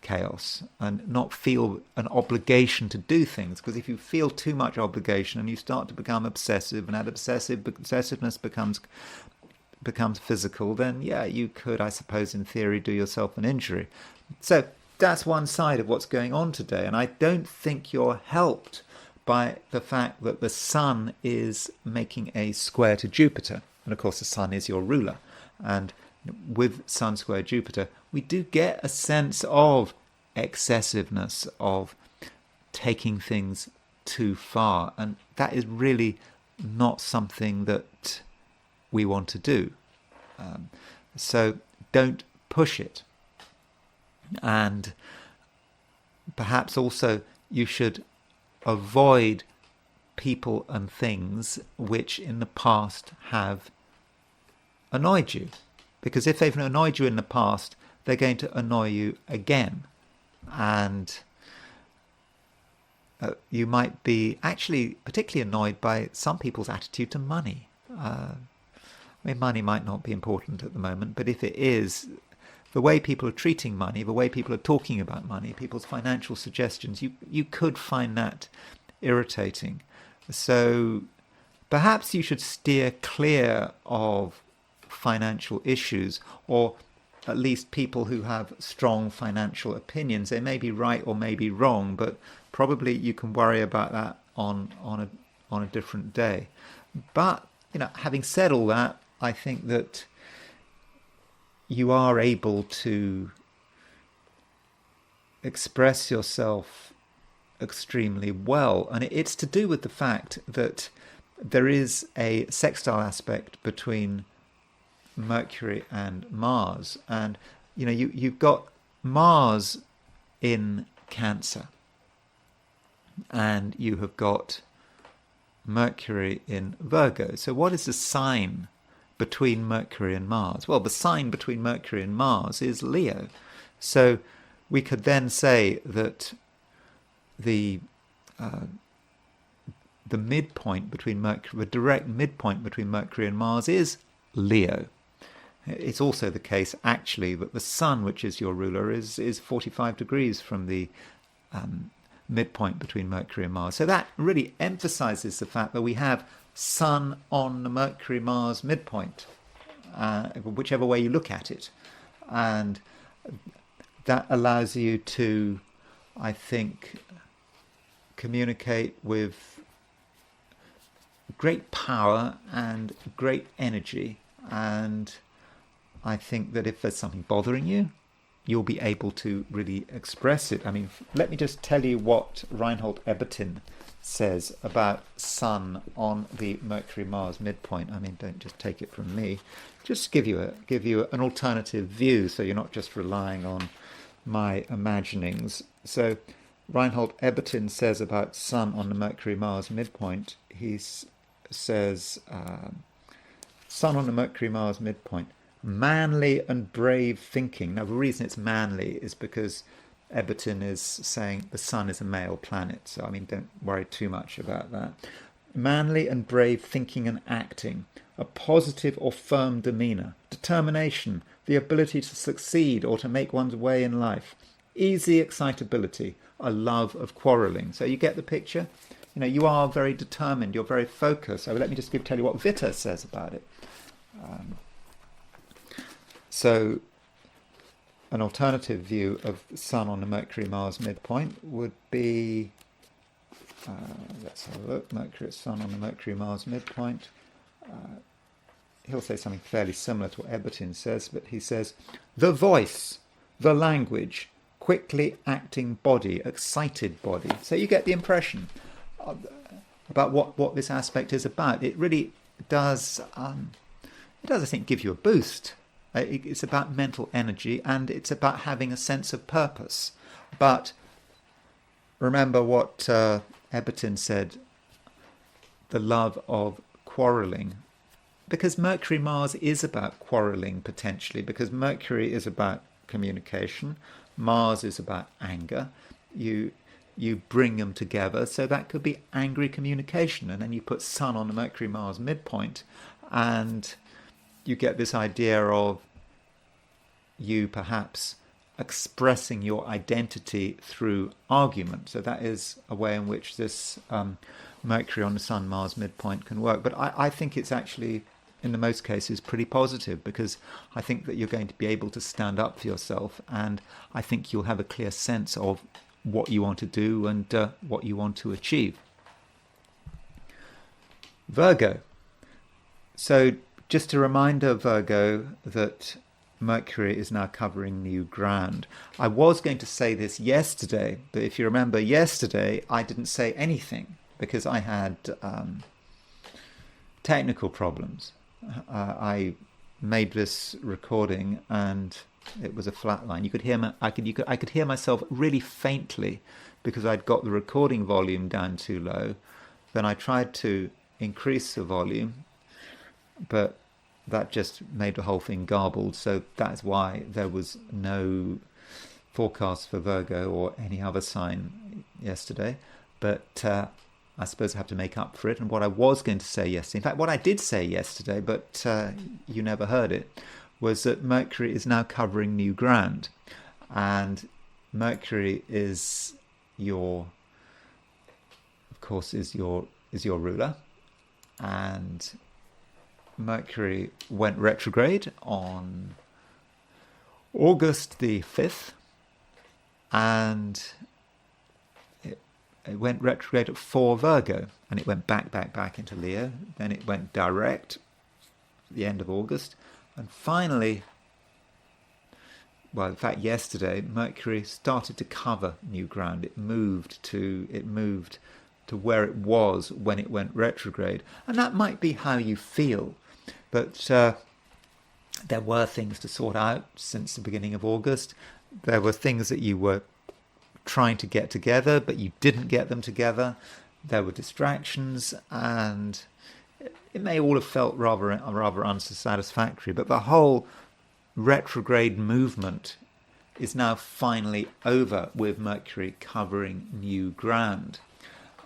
chaos and not feel an obligation to do things, because if you feel too much obligation and you start to become obsessive, and that obsessiveness becomes physical, then you could, I suppose, in theory, do yourself an injury. So that's one side of what's going on today, and I don't think you're helped by the fact that the Sun is making a square to Jupiter, and of course the Sun is your ruler, and with Sun square Jupiter, we do get a sense of excessiveness, of taking things too far, and that is really not something that we want to do. So don't push it. And perhaps also you should avoid people and things which in the past have annoyed you, because if they've annoyed you in the past, they're going to annoy you again, and you might be actually particularly annoyed by some people's attitude to money. Money might not be important at the moment, but if it is, the way people are treating money, the way people are talking about money, people's financial suggestions, you could find that irritating. So perhaps you should steer clear of financial issues, or at least people who have strong financial opinions. They may be right or may be wrong, but probably you can worry about that on a different day. But having said all that, I think that you are able to express yourself extremely well, and it's to do with the fact that there is a sextile aspect between Mercury and Mars, and you've got Mars in Cancer, and you have got Mercury in Virgo. So what is the sign between Mercury and Mars? Well, the sign between Mercury and Mars is Leo. So we could then say that the midpoint between Mercury, the direct midpoint between Mercury and Mars, is Leo. It's also the case, actually, that the Sun, which is your ruler, is 45 degrees from the midpoint between Mercury and Mars. So that really emphasizes the fact that we have Sun on the Mercury-Mars midpoint, whichever way you look at it. And that allows you to, I think, communicate with great power and great energy. And I think that if there's something bothering you, you'll be able to really express it. I mean, let me just tell you what Reinhold Ebertin says about Sun on the Mercury-Mars midpoint. I mean, don't just take it from me. Just give you an alternative view, so you're not just relying on my imaginings. So Reinhold Ebertin says about Sun on the Mercury-Mars midpoint, he says, Sun on the Mercury-Mars midpoint, manly and brave thinking. Now, the reason it's manly is because Ebertin is saying the Sun is a male planet. So, I mean, don't worry too much about that. Manly and brave thinking and acting, a positive or firm demeanour, determination, the ability to succeed or to make one's way in life, easy excitability, a love of quarrelling. So you get the picture? You are very determined, you're very focused. So let me just tell you what Vita says about it. So an alternative view of the Sun on the Mercury-Mars midpoint would be let's have a look. Mercury at Sun on the Mercury-Mars midpoint. He'll say something fairly similar to what Ebertin says, but he says, the voice, the language, quickly acting body, excited body. So you get the impression about what this aspect is about. It really does, I think, give you a boost. It's about mental energy, and it's about having a sense of purpose. But remember what Ebertin said, the love of quarrelling. Because Mercury-Mars is about quarrelling, potentially, because Mercury is about communication, Mars is about anger. You bring them together, so that could be angry communication. And then you put Sun on the Mercury-Mars midpoint, and you get this idea of you perhaps expressing your identity through argument. So that is a way in which this Mercury on the Sun-Mars midpoint can work. But I think it's actually, in the most cases, pretty positive, because I think that you're going to be able to stand up for yourself, and I think you'll have a clear sense of what you want to do and what you want to achieve. Virgo. So just a reminder, Virgo, that Mercury is now covering new ground. I was going to say this yesterday, but if you remember yesterday, I didn't say anything because I had technical problems. I made this recording and it was a flat line. You could hear I could hear myself really faintly because I'd got the recording volume down too low. Then I tried to increase the volume, but that just made the whole thing garbled. So that's why there was no forecast for Virgo or any other sign yesterday. But I suppose I have to make up for it. And what I was going to say yesterday, in fact, what I did say yesterday, but you never heard it, was that Mercury is now covering new ground. And Mercury is your ruler. And Mercury went retrograde on August the 5th, and it went retrograde at 4 Virgo, and it went back into Leo. Then it went direct at the end of August, and finally, well, in fact, yesterday, Mercury started to cover new ground. It moved to where it was when it went retrograde, and that might be how you feel. But there were things to sort out since the beginning of August. There were things that you were trying to get together, but you didn't get them together. There were distractions, and it may all have felt rather unsatisfactory. But the whole retrograde movement is now finally over, with Mercury covering new ground.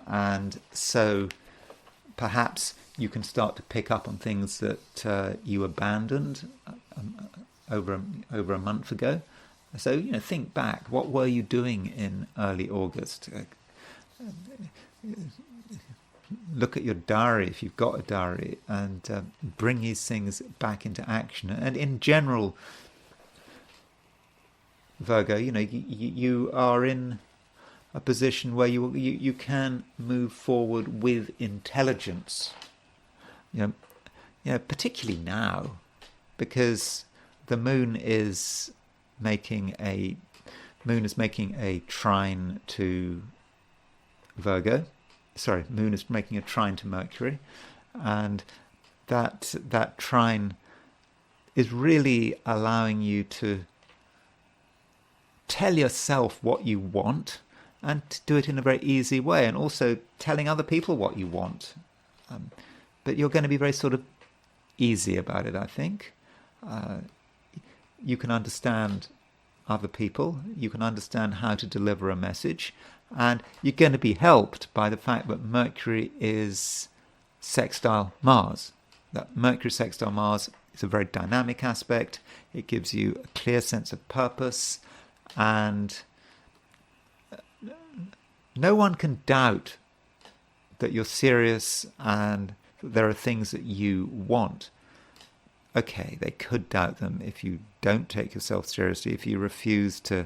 And so perhaps you can start to pick up on things that you abandoned over a month ago. So, think back. What were you doing in early August? Look at your diary, if you've got a diary, and bring these things back into action. And in general, Virgo, you are in a position where you can move forward with intelligence. Particularly now, because the moon is making a trine to Virgo. Sorry, moon is making a trine to Mercury, and that trine is really allowing you to tell yourself what you want, and to do it in a very easy way, and also telling other people what you want. But you're going to be very sort of easy about it, I think. You can understand other people. You can understand how to deliver a message. And you're going to be helped by the fact that Mercury is sextile Mars. That Mercury sextile Mars is a very dynamic aspect. It gives you a clear sense of purpose, and no one can doubt that you're serious and that there are things that you want. Okay, they could doubt them if you don't take yourself seriously, if you refuse to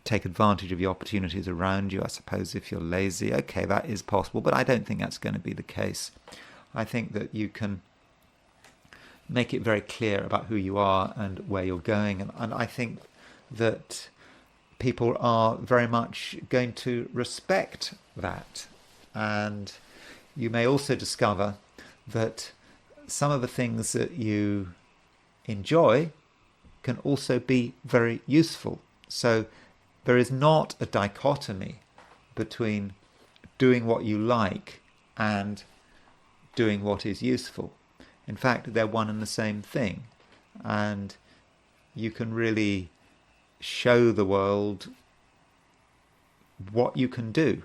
take advantage of the opportunities around you. I suppose if you're lazy, okay, that is possible, but I don't think that's going to be the case. I think that you can make it very clear about who you are and where you're going, and I think that people are very much going to respect that. And you may also discover that some of the things that you enjoy can also be very useful. So there is not a dichotomy between doing what you like and doing what is useful. In fact, they're one and the same thing. And you can really show the world what you can do.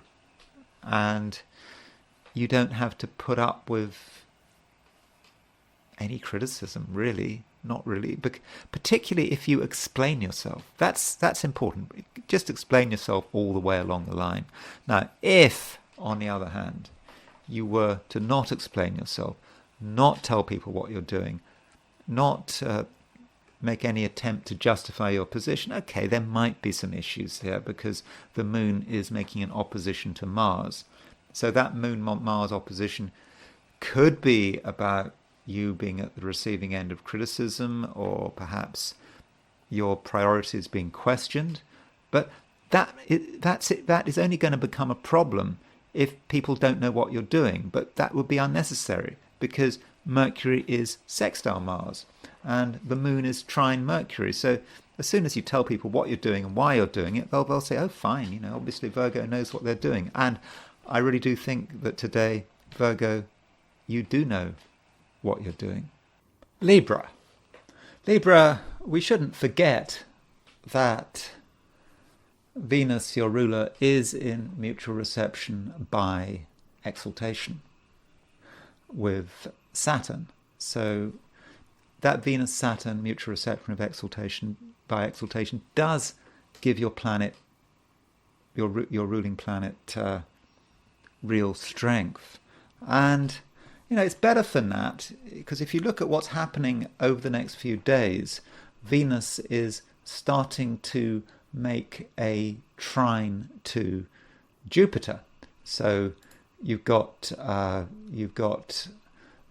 And you don't have to put up with any criticism, really. Not really, but particularly if you explain yourself. That's important. Just explain yourself all the way along the line. Now, if, on the other hand, you were to not explain yourself, not tell people what you're doing, not make any attempt to justify your position, okay, there might be some issues here because the moon is making an opposition to Mars. So that moon-Mars opposition could be about you being at the receiving end of criticism, or perhaps your priorities being questioned. But that is only going to become a problem if people don't know what you're doing. But that would be unnecessary because Mercury is sextile Mars and the moon is trine Mercury. So as soon as you tell people what you're doing and why you're doing it, they'll say, oh, fine, obviously Virgo knows what they're doing. And I really do think that today, Virgo, you do know what you're doing. Libra, we shouldn't forget that Venus, your ruler, is in mutual reception by exaltation with Saturn. So that Venus-Saturn mutual reception of exaltation by exaltation does give your planet, your ruling planet, real strength. And it's better than that, because if you look at what's happening over the next few days, Venus is starting to make a trine to Jupiter. So you've got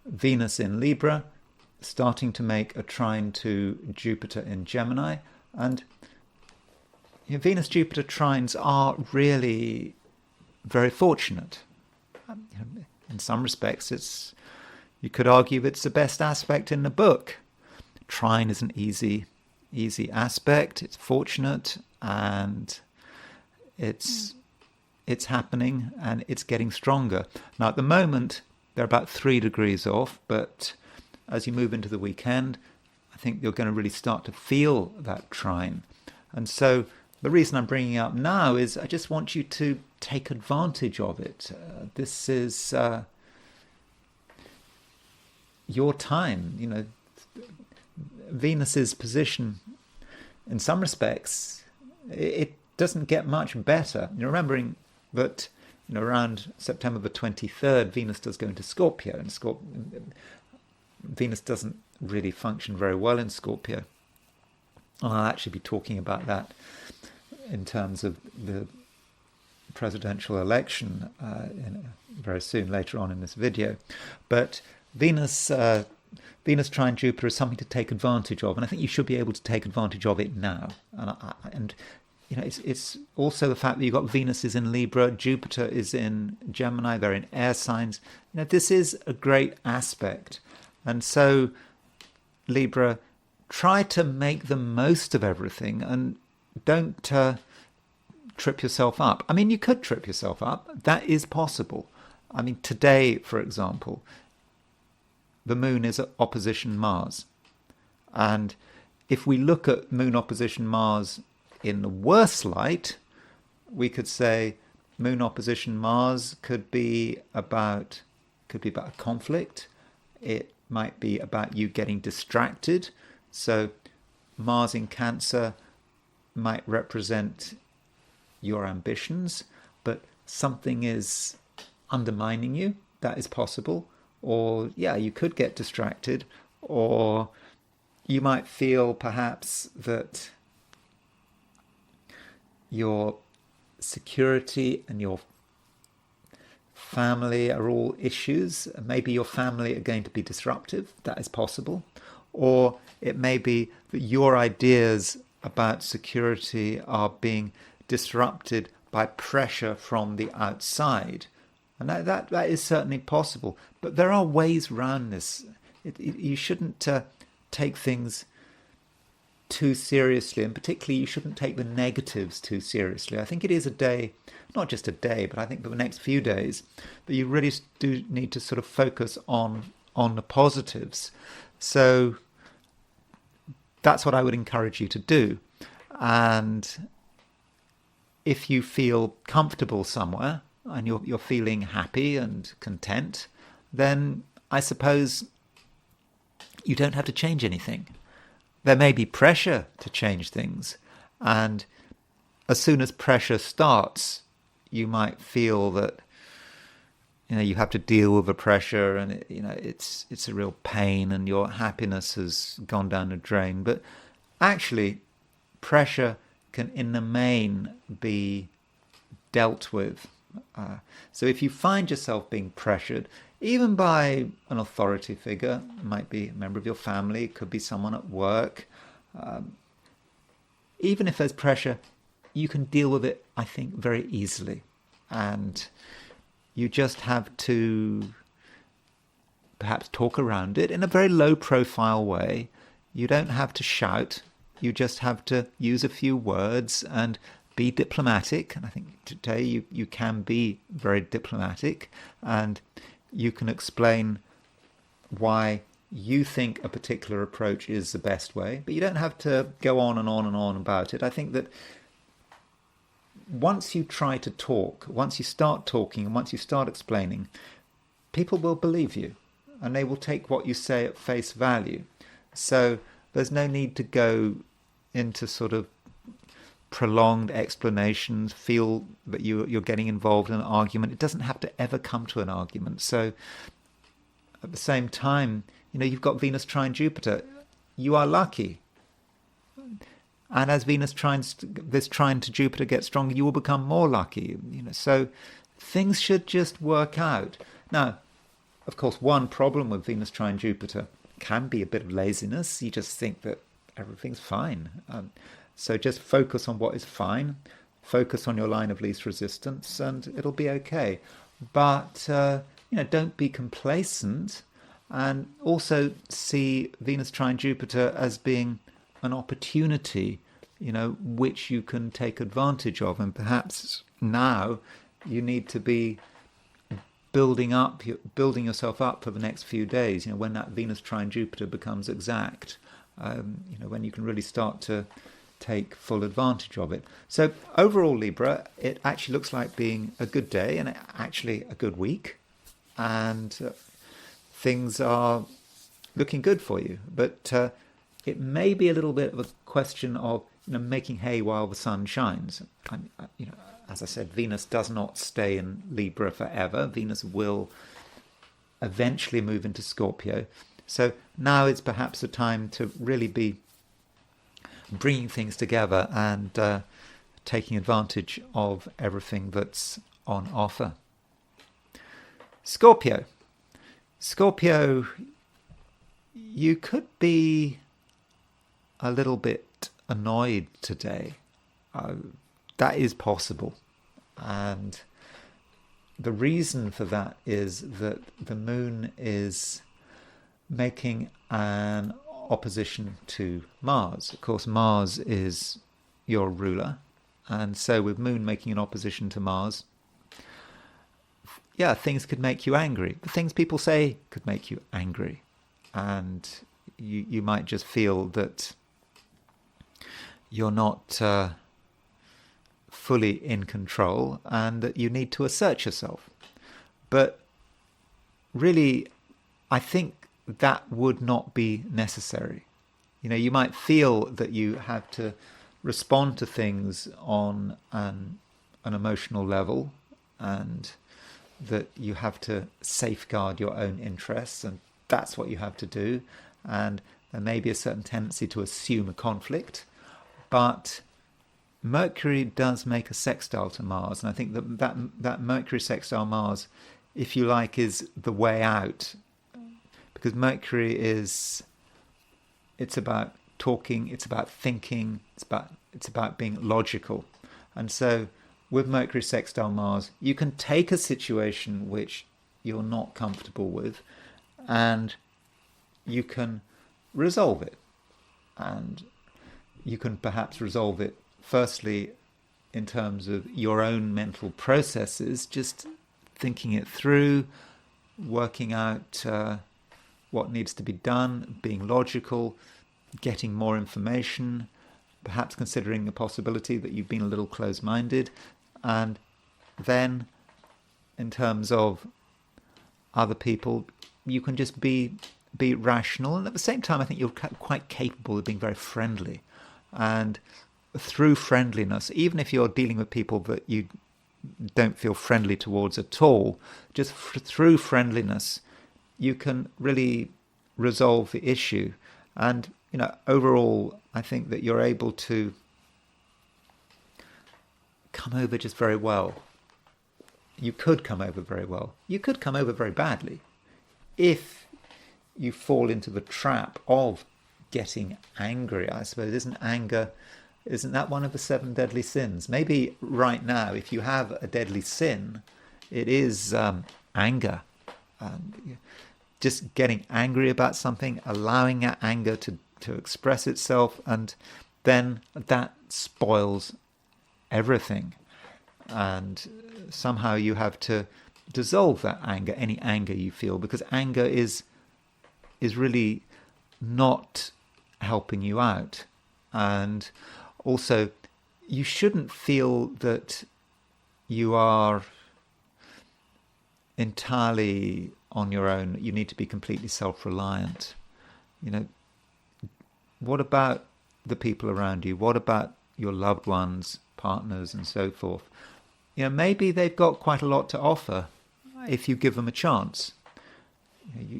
Venus in Libra starting to make a trine to Jupiter in Gemini, and Venus-Jupiter trines are really very fortunate. In some respects, you could argue it's the best aspect in the book. Trine is an easy aspect. It's fortunate, and it's happening, and it's getting stronger. Now, at the moment, they're about 3 degrees off, but as you move into the weekend, I think you're going to really start to feel that trine. And so the reason I'm bringing it up now is I just want you to take advantage of it. This is your time. Venus's position, in some respects, it doesn't get much better. Remembering that around September the 23rd, Venus does go into Scorpio, and Venus doesn't really function very well in Scorpio. I'll actually be talking about that in terms of the presidential election very soon, later on in this video. But Venus trine Jupiter is something to take advantage of, and I think you should be able to take advantage of it now. And it's also the fact that you've got Venus is in Libra, Jupiter is in Gemini, they're in air signs. This is a great aspect. And so, Libra, try to make the most of everything and don't trip yourself up. I mean, you could trip yourself up. That is possible. I mean, today, for example, the moon is at opposition Mars. And if we look at moon opposition Mars in the worst light, we could say moon opposition Mars could be about a conflict. It might be about you getting distracted. So Mars in Cancer might represent your ambitions, but something is undermining you. That is possible. Or, you could get distracted. Or you might feel perhaps that your security and your family are all issues. Maybe your family are going to be disruptive. That is possible. Or it may be that your ideas about security are being disrupted by pressure from the outside. And that is certainly possible. But there are ways around this. You shouldn't take things too seriously, and particularly you shouldn't take the negatives too seriously. I think it is a day, not just a day, but I think for the next few days, that you really do need to sort of focus on the positives. So that's what I would encourage you to do. And if you feel comfortable somewhere and you're feeling happy and content, then I suppose you don't have to change anything. There may be pressure to change things, and as soon as pressure starts, you might feel that you have to deal with the pressure, and it's a real pain, and your happiness has gone down the drain. But actually, pressure can, in the main, be dealt with. So if you find yourself being pressured, even by an authority figure, it might be a member of your family, it could be someone at work, even if there's pressure, you can deal with it, I think, very easily. And you just have to perhaps talk around it in a very low profile way. You don't have to shout. You just have to use a few words and be diplomatic. And I think today you can be very diplomatic, and you can explain why you think a particular approach is the best way, but you don't have to go on and on and on about it. I think that once you try to talk, once you start talking, and once you start explaining, people will believe you, and they will take what you say at face value. So there's no need to go into sort of prolonged explanations, feel that you're getting involved in an argument. It doesn't have to ever come to an argument. So at the same time, you've got Venus trine Jupiter. You are lucky. And as this trine to Jupiter gets stronger, you will become more lucky. So things should just work out. Now, of course, one problem with Venus trine Jupiter can be a bit of laziness. You just think that everything's fine. So just focus on what is fine, focus on your line of least resistance, and it'll be okay. But, don't be complacent, and also see Venus trine Jupiter as being an opportunity, which you can take advantage of. And perhaps now you need to be building yourself up for the next few days, when that Venus trine Jupiter becomes exact, when you can really start to take full advantage of it. So overall, Libra, it actually looks like being a good day and actually a good week, and things are looking good for you. But it may be a little bit of a question of making hay while the sun shines. As I said, Venus does not stay in Libra forever. Venus will eventually move into Scorpio. So now is perhaps a time to really be bringing things together and taking advantage of everything that's on offer. Scorpio, you could be a little bit annoyed today. That is possible. And the reason for that is that the moon is making an opposition to Mars. Of course, Mars is your ruler. And so with moon making an opposition to Mars, things could make you angry. The things people say could make you angry. And you might just feel that you're not fully in control and that you need to assert yourself. But really, I think that would not be necessary. You might feel that you have to respond to things on an emotional level, and that you have to safeguard your own interests, and that's what you have to do. And there may be a certain tendency to assume a conflict, but Mercury does make a sextile to Mars, and I think that Mercury sextile Mars, if you like, is the way out, because Mercury it's about talking, it's about thinking, it's about being logical. And so with Mercury sextile Mars, you can take a situation which you're not comfortable with and you can resolve it. And you can perhaps resolve it firstly in terms of your own mental processes, just thinking it through, working out what needs to be done, being logical, getting more information, perhaps considering the possibility that you've been a little close-minded. And then in terms of other people, you can just be rational, and at the same time I think you're quite capable of being very friendly. And through friendliness, even if you're dealing with people that you don't feel friendly towards at all, just through friendliness you can really resolve the issue. And overall I think that you're able to come over just very well. You could come over very well. You could come over very badly if you fall into the trap of getting angry, I suppose. Isn't that one of the 7 deadly sins? Maybe right now, if you have a deadly sin, it is anger. Just getting angry about something, allowing that anger to express itself, and then that spoils everything. And somehow you have to dissolve that anger, any anger you feel, because anger is really not helping you out. And also, you shouldn't feel that you are entirely on your own. You need to be completely self-reliant. What about the people around you? What about your loved ones, partners, and so forth? Maybe they've got quite a lot to offer if you give them a chance.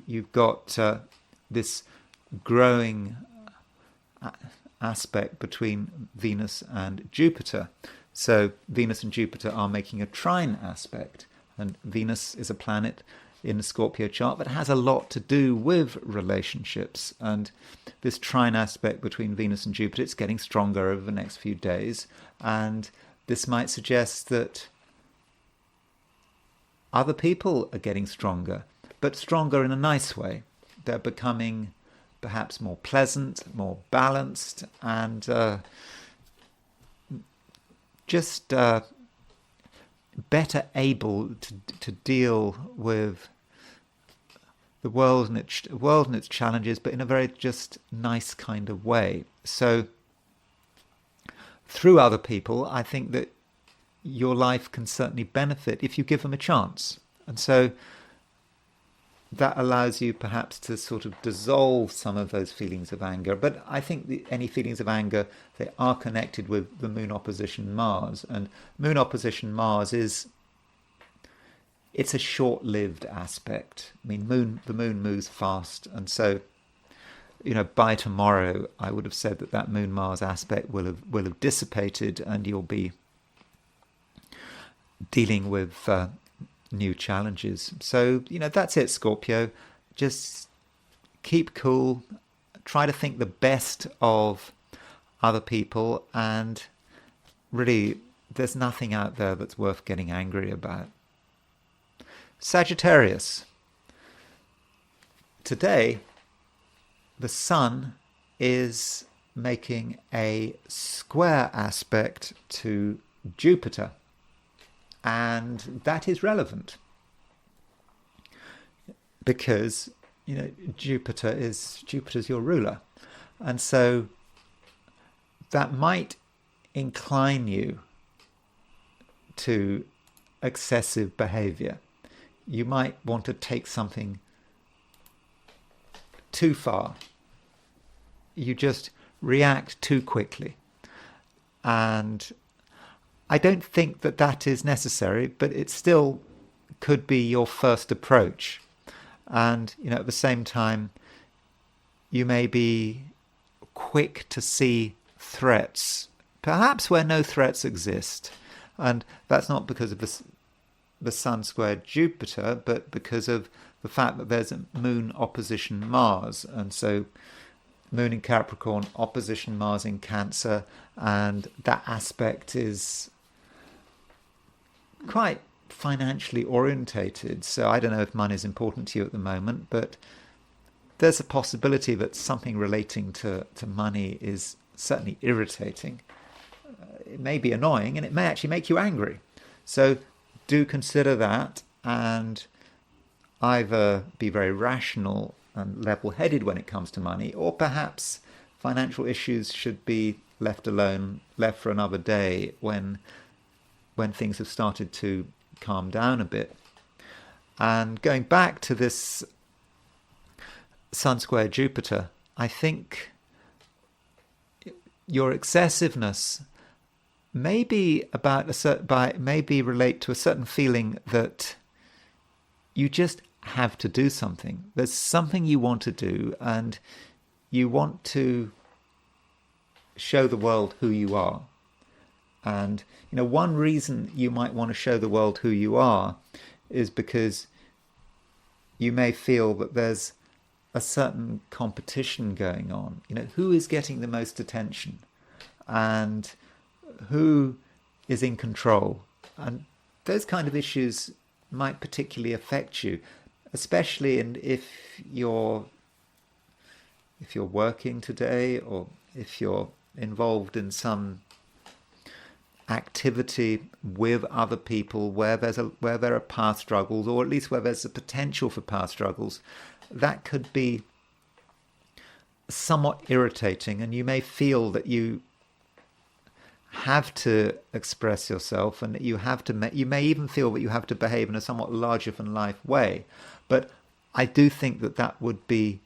You've got this growing aspect between Venus and Jupiter. So Venus and Jupiter are making a trine aspect, and Venus is a planet in the Scorpio chart that has a lot to do with relationships. And this trine aspect between Venus and Jupiter, it's getting stronger over the next few days, and this might suggest that other people are getting stronger, but stronger in a nice way. They're becoming perhaps more pleasant, more balanced, and just better able to deal with the world and its challenges, but in a very just nice kind of way. So through other people, I think that your life can certainly benefit if you give them a chance. And so that allows you perhaps to sort of dissolve some of those feelings of anger. But I think any feelings of anger, they are connected with the moon opposition Mars. And moon opposition Mars it's a short-lived aspect. I mean, the moon moves fast. And so, by tomorrow, I would have said that moon-Mars aspect will have dissipated, and you'll be dealing with new challenges. So, that's it, Scorpio. Just keep cool. Try to think the best of other people. And really, there's nothing out there that's worth getting angry about. Sagittarius. Today, the Sun is making a square aspect to Jupiter. And that is relevant because, Jupiter's your ruler. And so that might incline you to excessive behavior. You might want to take something too far. You just react too quickly. And I don't think that is necessary, but it still could be your first approach. And, at the same time, you may be quick to see threats, perhaps where no threats exist. And that's not because of the Sun squared Jupiter, but because of the fact that there's a Moon opposition Mars. And so Moon in Capricorn, opposition Mars in Cancer, and that aspect is quite financially orientated. So I don't know if money is important to you at the moment, but there's a possibility that something relating to money is certainly irritating. It may be annoying, and it may actually make you angry. So do consider that, and either be very rational and level-headed when it comes to money, or perhaps financial issues should be left alone, left for another day when things have started to calm down a bit. And going back to this Sun square Jupiter, I think your excessiveness may be maybe relate to a certain feeling that you just have to do something. There's something you want to do, and you want to show the world who you are. And one reason you might want to show the world who you are is because you may feel that there's a certain competition going on. Who is getting the most attention, and who is in control? And those kind of issues might particularly affect you, especially if you're working today, or if you're involved in some activity with other people where there are past struggles, or at least where there's a potential for past struggles. That could be somewhat irritating, and you may feel that you have to express yourself, and that you may even feel that you have to behave in a somewhat larger than life way. But I do think that would be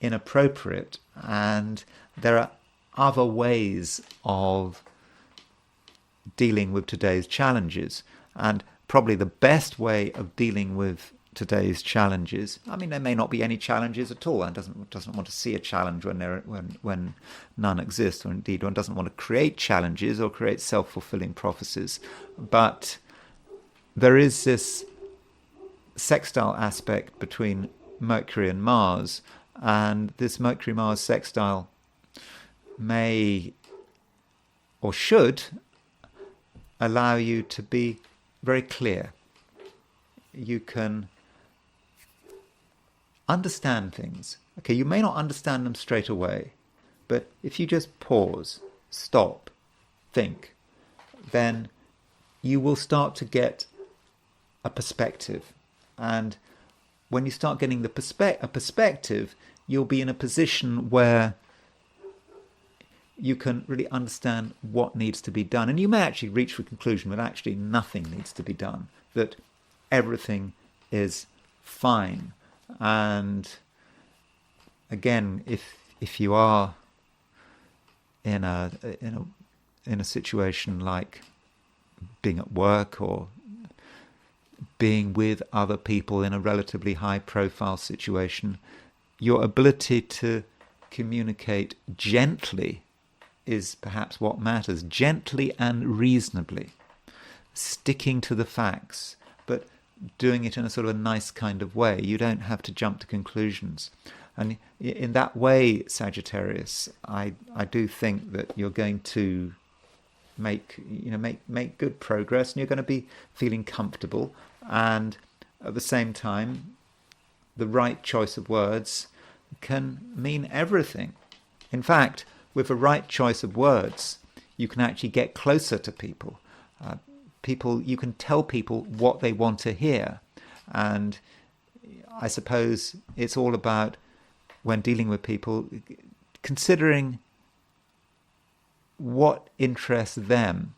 inappropriate, and there are other ways of dealing with today's challenges. And probably the best way of dealing with today's challenges, there may not be any challenges at all, and doesn't want to see a challenge when none exist, or indeed one doesn't want to create challenges or create self-fulfilling prophecies. But there is this sextile aspect between Mercury and Mars, and this Mercury-Mars sextile may or should allow you to be very clear. You can understand things. Okay, you may not understand them straight away, but if you just pause, stop, think, then you will start to get a perspective. And when you start getting a perspective, you'll be in a position where you can really understand what needs to be done. And you may actually reach the conclusion that actually nothing needs to be done, that everything is fine. And again, if you are in a situation like being at work, or being with other people in a relatively high profile situation, your ability to communicate gently is perhaps what matters. Gently and reasonably, sticking to the facts, but doing it in a sort of a nice kind of way. You don't have to jump to conclusions. And in that way, Sagittarius, I do think that you're going to make good progress, and you're going to be feeling comfortable. And at the same time, the right choice of words can mean everything. In fact, with the right choice of words, you can actually get closer to people. You can tell people what they want to hear. And I suppose it's all about, when dealing with people, considering what interests them,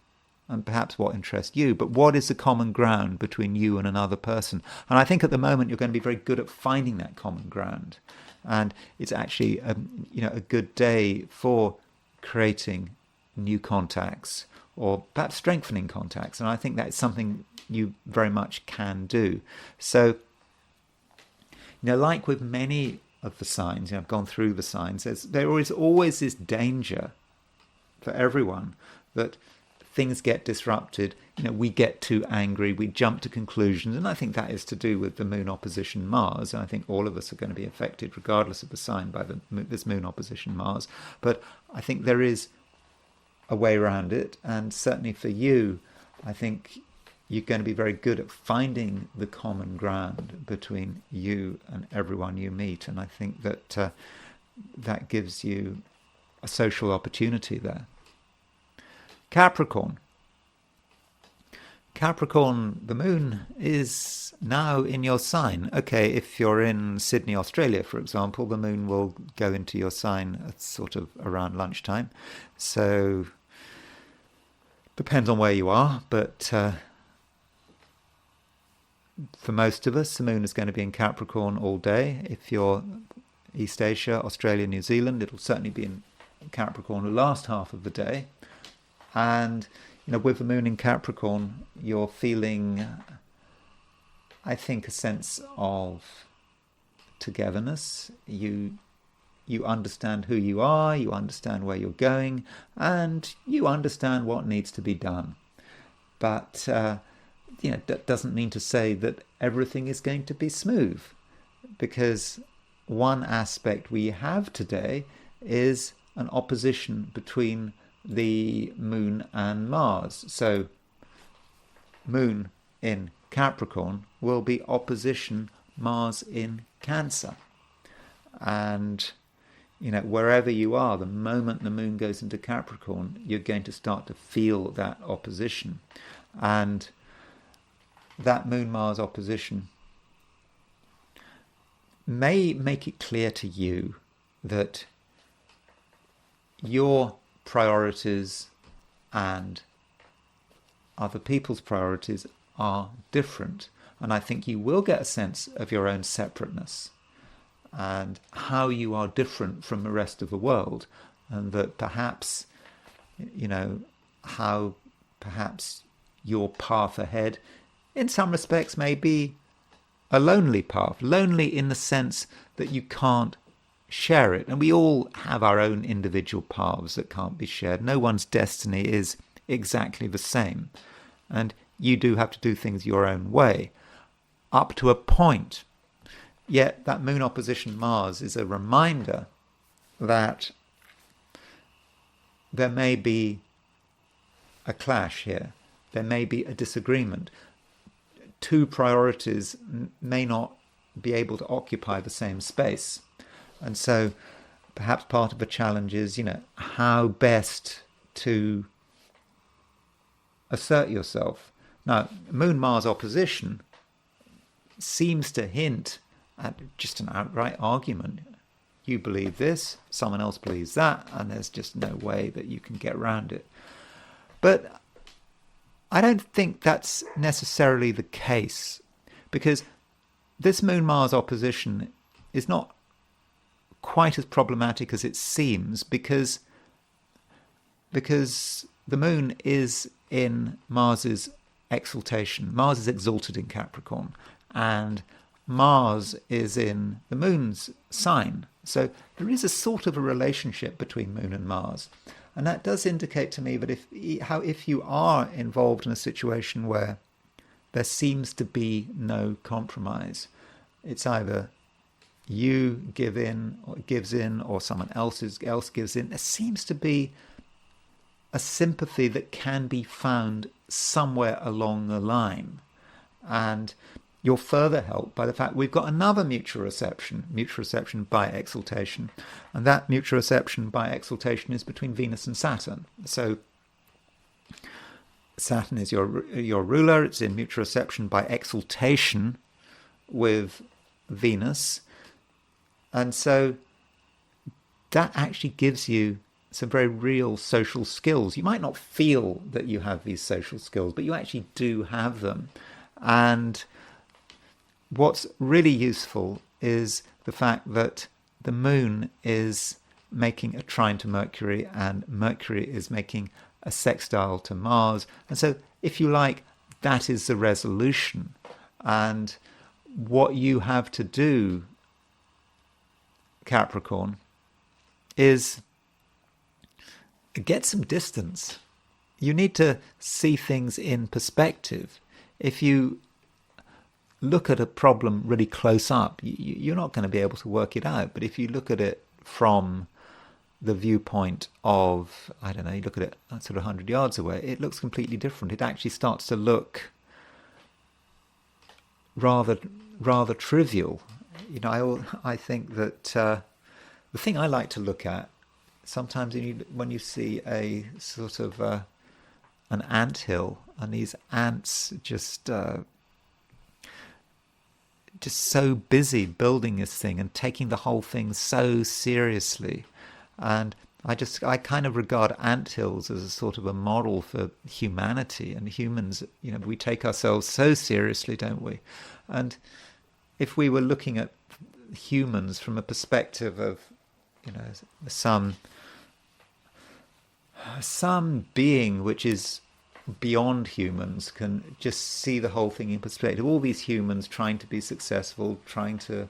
and perhaps what interests you, but what is the common ground between you and another person. And I think at the moment you're going to be very good at finding that common ground. And it's actually a good day for creating new contacts, or perhaps strengthening contacts. And I think that's something you very much can do. So, like with many of the signs, I've gone through the signs, there is always this danger for everyone that things get disrupted, we get too angry, we jump to conclusions, and I think that is to do with the moon opposition Mars. I think all of us are going to be affected, regardless of the sign, by this moon opposition Mars. But I think there is a way around it, and certainly for you, I think you're going to be very good at finding the common ground between you and everyone you meet, and I think that that gives you a social opportunity there. Capricorn. Capricorn, the moon is now in your sign. Okay, if you're in Sydney, Australia, for example, the moon will go into your sign at sort of around lunchtime. So, depends on where you are, but for most of us, the moon is going to be in Capricorn all day. If you're East Asia, Australia, New Zealand, it'll certainly be in Capricorn the last half of the day. And with the moon in Capricorn, you're feeling, I think, a sense of togetherness. You understand who you are, you understand where you're going, and you understand what needs to be done. But that doesn't mean to say that everything is going to be smooth, because one aspect we have today is an opposition between the moon and Mars. So moon in Capricorn will be opposition Mars in Cancer. And wherever you are, the moment the moon goes into Capricorn, you're going to start to feel that opposition. And that moon-Mars opposition may make it clear to you that your priorities and other people's priorities are different. And I think you will get a sense of your own separateness and how you are different from the rest of the world. And that perhaps, how perhaps your path ahead in some respects may be a lonely path. Lonely in the sense that you can't share it. And we all have our own individual paths that can't be shared. No one's destiny is exactly the same. And you do have to do things your own way, up to a point. Yet that moon opposition Mars is a reminder that there may be a clash here. There may be a disagreement. Two priorities may not be able to occupy the same space. And so perhaps part of the challenge is, how best to assert yourself. Now, Moon-Mars opposition seems to hint at just an outright argument. You believe this, someone else believes that, and there's just no way that you can get around it. But I don't think that's necessarily the case, because this Moon-Mars opposition is not quite as problematic as it seems, because the moon is in Mars's exaltation. Mars is exalted in Capricorn, and Mars is in the moon's sign. So there is a sort of a relationship between moon and Mars. And that does indicate to me that if you are involved in a situation where there seems to be no compromise, it's either you give in or gives in, or someone else gives in. There seems to be a sympathy that can be found somewhere along the line. And you're further helped by the fact we've got another mutual reception by exaltation. And that mutual reception by exaltation is between Venus and Saturn. So Saturn is your ruler. It's in mutual reception by exaltation with Venus. And so that actually gives you some very real social skills. You might not feel that you have these social skills, but you actually do have them. And what's really useful is the fact that the moon is making a trine to Mercury, and Mercury is making a sextile to Mars. And so, if you like, that is the resolution. And what you have to do, Capricorn, is get some distance. you need to see things in perspective. If you look at a problem really close up, you're not going to be able to work it out. But if you look at it from the viewpoint of, I don't know, you look at it sort of 100 yards away, it looks completely different. It actually starts to look rather trivial. You know, I think that the thing I like to look at sometimes when you see a sort of an anthill, and these ants just so busy building this thing and taking the whole thing so seriously. And I kind of regard anthills as a sort of a model for humanity. And humans, you know, we take ourselves so seriously, don't we? And if we were looking at humans from a perspective of, you know, some being which is beyond humans, can just see the whole thing in perspective. All these humans trying to be successful, trying to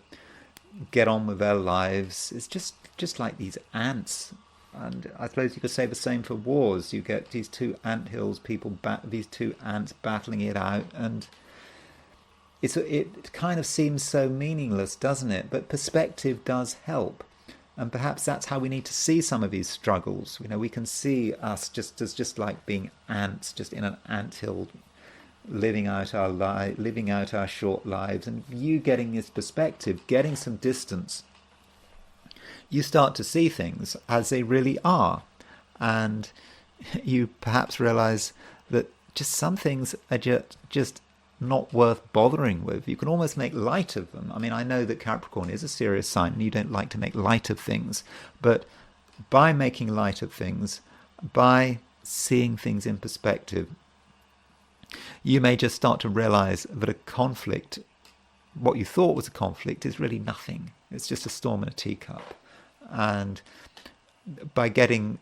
get on with their lives. It's just like these ants. And I suppose you could say the same for wars. You get these two anthills, these two ants battling it out, and it kind of seems so meaningless, doesn't it? But perspective does help. And perhaps that's how we need to see some of these struggles. You know, we can see us just like being ants, just in an anthill, living out our short lives. And you getting this perspective, getting some distance, you start to see things as they really are. And you perhaps realize that just some things are just not worth bothering with. You can almost make light of them. I mean, I know that Capricorn is a serious sign and you don't like to make light of things, but by making light of things, by seeing things in perspective, you may just start to realize that a conflict, what you thought was a conflict, is really nothing. It's just a storm in a teacup. And by getting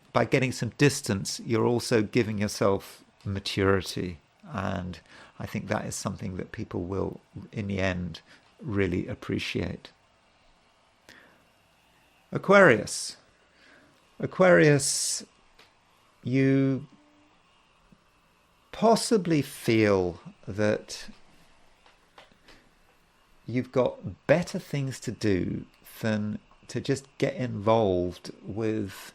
some distance, you're also giving yourself maturity. And I think that is something that people will, in the end, really appreciate. Aquarius, you possibly feel that you've got better things to do than to just get involved with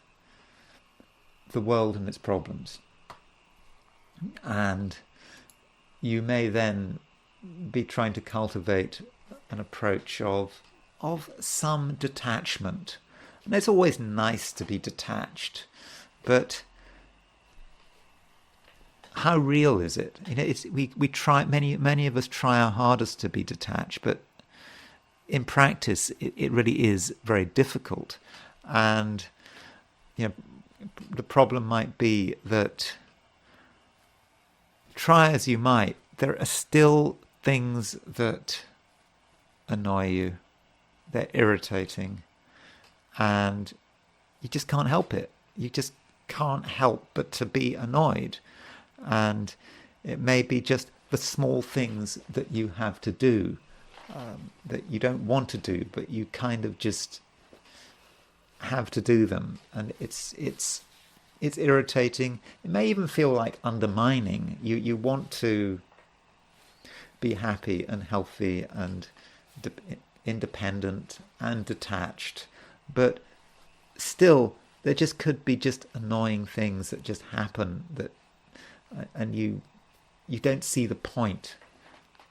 the world and its problems. And you may then be trying to cultivate an approach of some detachment. And it's always nice to be detached, but how real is it? You know, we try, many of us try our hardest to be detached, but in practice it really is very difficult. And you know, the problem might be that, try as you might, there are still things that annoy you. They're irritating. And you just can't help it. You just can't help but to be annoyed. And it may be just the small things that you have to do, that you don't want to do, but you kind of just have to do them. And it's irritating. It may even feel like undermining. You want to be happy and healthy and independent and detached, but still there just could be just annoying things that just happen, that and you don't see the point.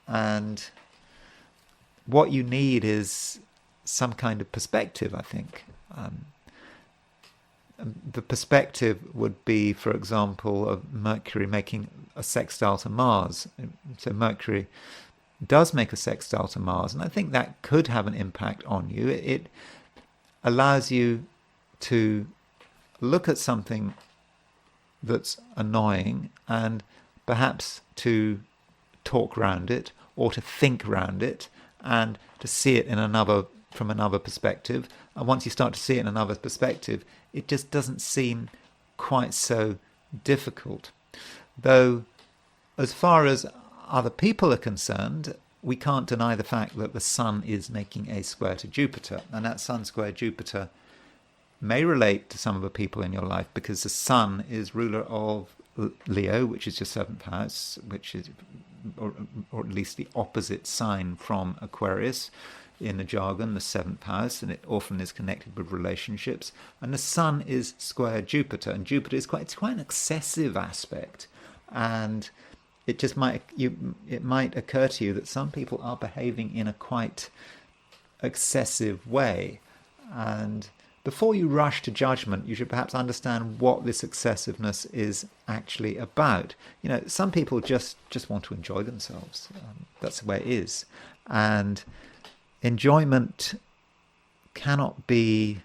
And what you need is some kind of perspective, I think. The perspective would be, for example, of Mercury making a sextile to Mars. So Mercury does make a sextile to Mars, and I think that could have an impact on you. It allows you to look at something that's annoying and perhaps to talk around it, or to think around it, and to see it from another perspective. And once you start to see it in another perspective, it just doesn't seem quite so difficult. Though, as far as other people are concerned, we can't deny the fact that the Sun is making a square to Jupiter, and that Sun square Jupiter may relate to some of the people in your life, because the Sun is ruler of Leo, which is your 7th house, which is, or at least the opposite sign from Aquarius in the jargon, the 7th house, and it often is connected with relationships. And the Sun is square Jupiter, and Jupiter is quite an excessive aspect, and it just might occur to you that some people are behaving in a quite excessive way, and before you rush to judgment, you should perhaps understand what this excessiveness is actually about. You know, some people just want to enjoy themselves. That's the way it is, and enjoyment cannot be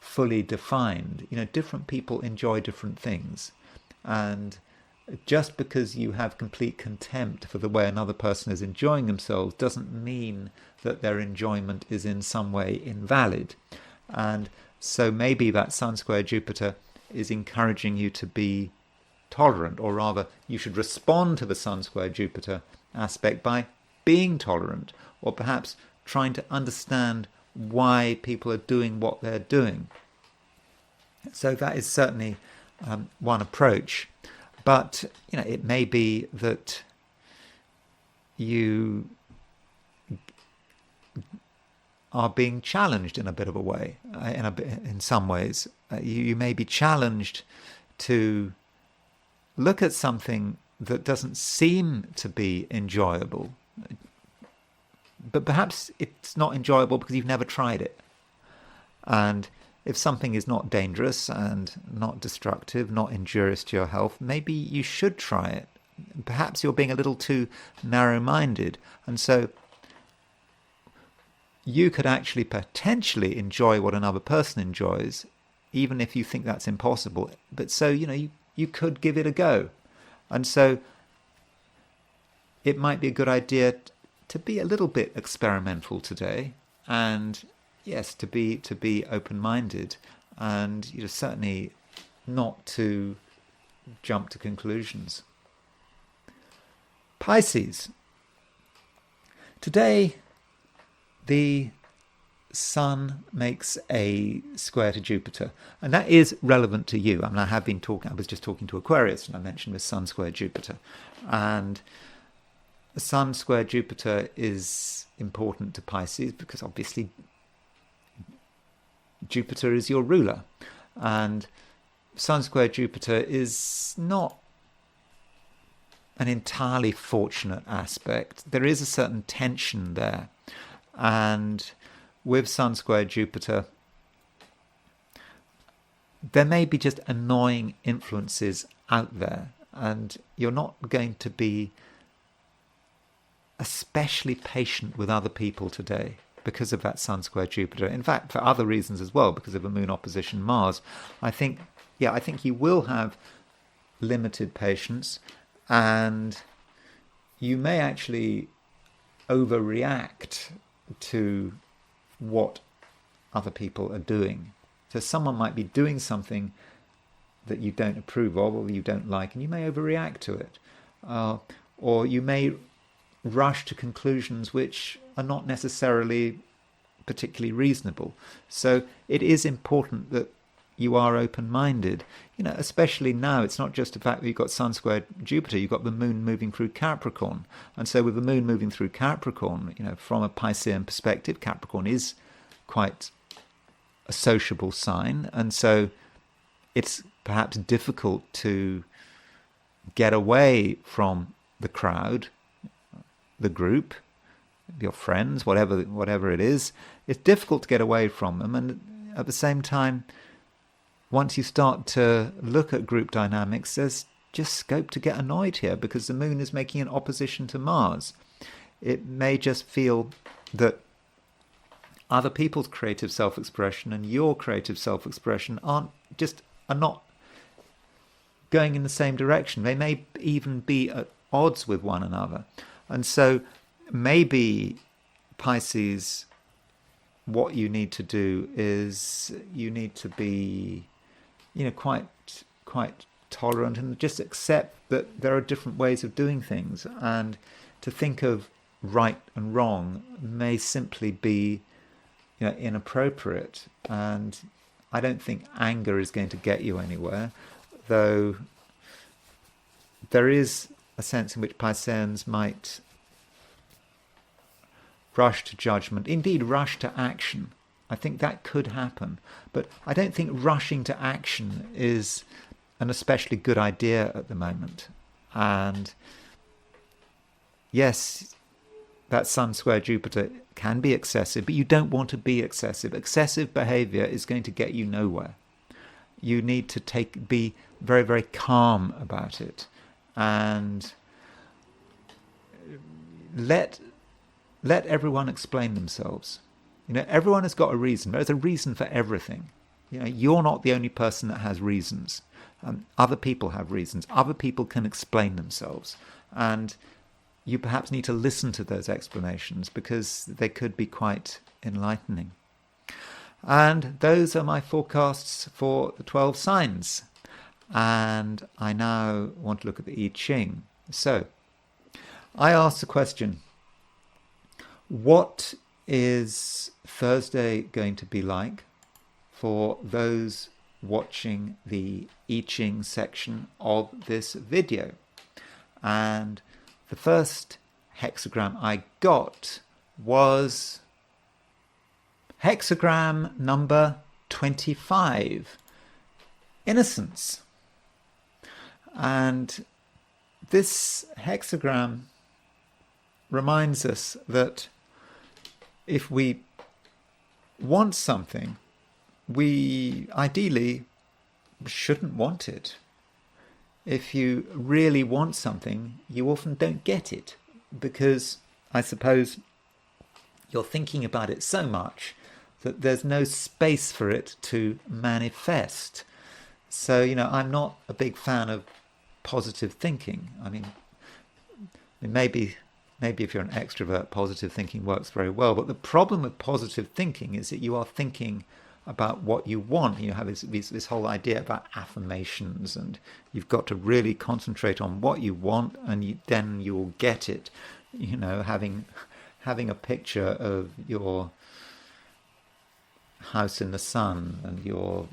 fully defined. You know, different people enjoy different things, and just because you have complete contempt for the way another person is enjoying themselves doesn't mean that their enjoyment is in some way invalid. And so maybe that Sun square Jupiter is encouraging you to be tolerant, or rather you should respond to the Sun square Jupiter aspect by being tolerant, or perhaps trying to understand why people are doing what they're doing. So that is certainly one approach. But you know, it may be that you are being challenged in a bit of a way. In some ways, you may be challenged to look at something that doesn't seem to be enjoyable, but perhaps it's not enjoyable because you've never tried it. And if something is not dangerous and not destructive, not injurious to your health, maybe you should try it. Perhaps you're being a little too narrow-minded, and so you could actually potentially enjoy what another person enjoys, even if you think that's impossible. But so, you know, you could give it a go. And so it might be a good idea to be a little bit experimental today, and yes, to be open-minded, and you know, certainly not to jump to conclusions. Pisces. Today, the Sun makes a square to Jupiter, and that is relevant to you. I mean, I was just talking to Aquarius, and I mentioned the Sun square Jupiter, and the Sun square Jupiter is important to Pisces because obviously Jupiter is your ruler, and Sun square Jupiter is not an entirely fortunate aspect. There is a certain tension there, and with Sun square Jupiter, there may be just annoying influences out there, and you're not going to be especially patient with other people today because of that Sun square Jupiter. In fact, for other reasons as well, because of a moon opposition Mars. I think you will have limited patience, and you may actually overreact to what other people are doing. So someone might be doing something that you don't approve of or you don't like, and you may overreact to it. Or you may rush to conclusions which are not necessarily particularly reasonable. So it is important that you are open-minded. You know, especially now, it's not just the fact that you've got Sun square Jupiter, you've got the moon moving through Capricorn. And so with the moon moving through Capricorn, you know, from a Piscean perspective, Capricorn is quite a sociable sign, and so it's perhaps difficult to get away from the crowd, the group, your friends, whatever it is. It's difficult to get away from them, and at the same time, once you start to look at group dynamics, there's just scope to get annoyed here because the moon is making an opposition to Mars. It may just feel that other people's creative self-expression and your creative self-expression are not going in the same direction. They may even be at odds with one another. And so maybe, Pisces, what you need to do is you need to be, you know, quite tolerant and just accept that there are different ways of doing things, and to think of right and wrong may simply be, you know, inappropriate. And I don't think anger is going to get you anywhere. though there is a sense in which Pisceans might rush to judgment, indeed rush to action. I think that could happen, but I don't think rushing to action is an especially good idea at the moment. And yes, that Sun square Jupiter can be excessive, but you don't want to be excessive. Excessive behavior is going to get you nowhere. You need to be very, very calm about it, and let everyone explain themselves. Everyone has got a reason. There's a reason for everything. You're not the only person that has reasons. Other people have reasons. Other people can explain themselves, and you perhaps need to listen to those explanations because they could be quite enlightening. And those are my forecasts for the 12 signs. And I now want to look at the I Ching. So, I asked the question, what is Thursday going to be like for those watching the I Ching section of this video? And the first hexagram I got was hexagram number 25, innocence. And this hexagram reminds us that if we want something, we ideally shouldn't want it. If you really want something, you often don't get it because I suppose you're thinking about it so much that there's no space for it to manifest. So, I'm not a big fan of positive thinking. I mean, maybe if you're an extrovert, positive thinking works very well. But the problem with positive thinking is that you are thinking about what you want. You have this whole idea about affirmations, and you've got to really concentrate on what you want, and then you will get it. Having a picture of your house in the sun and your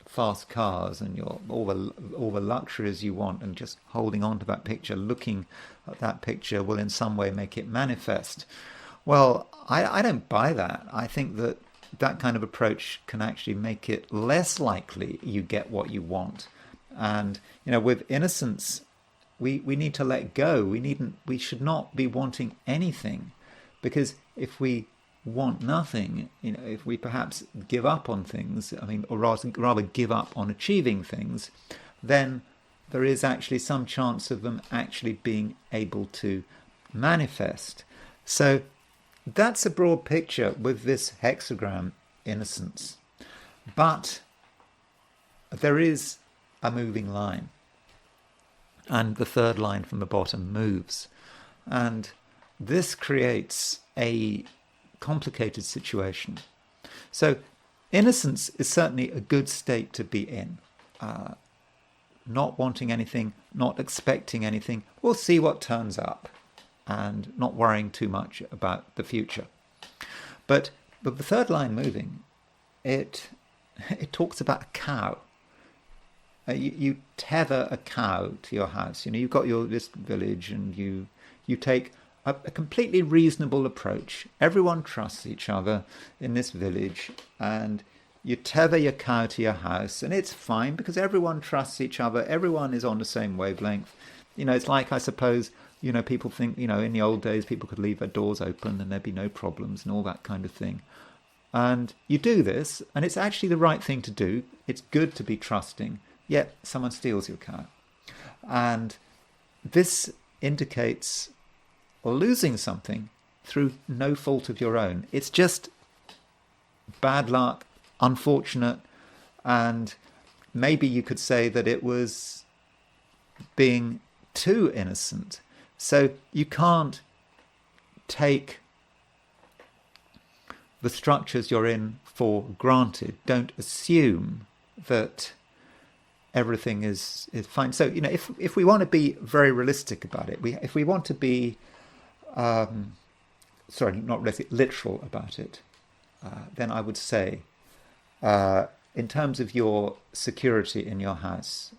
fast cars and your all the luxuries you want, and just holding on to that picture, looking at that picture will in some way make it manifest. Well, I don't buy that. I think that kind of approach can actually make it less likely you get what you want. And with innocence, we need to let go. We should not be wanting anything, because if we want nothing, if we perhaps give up on things, or rather give up on achieving things, then there is actually some chance of them actually being able to manifest. So that's a broad picture with this hexagram, innocence. But there is a moving line, and the third line from the bottom moves, and this creates a complicated situation. So innocence is certainly a good state to be in. Not wanting anything, not expecting anything. We'll see what turns up, and not worrying too much about the future. But the third line moving, it talks about a cow. You tether a cow to your house. You've got this village, and you take a completely reasonable approach. Everyone trusts each other in this village, and you tether your cow to your house, and it's fine because everyone trusts each other. Everyone is on the same wavelength. It's like, I suppose, people think, in the old days, people could leave their doors open and there'd be no problems and all that kind of thing. And you do this, and it's actually the right thing to do. It's good to be trusting, yet someone steals your cow. And this indicates losing something through no fault of your own. It's just bad luck, unfortunate, and maybe you could say that it was being too innocent. So you can't take the structures you're in for granted. Don't assume that everything is fine. So, if we want to be very realistic about it, if we want to be not realistic, literal about it, then I would say, in terms of your security in your house,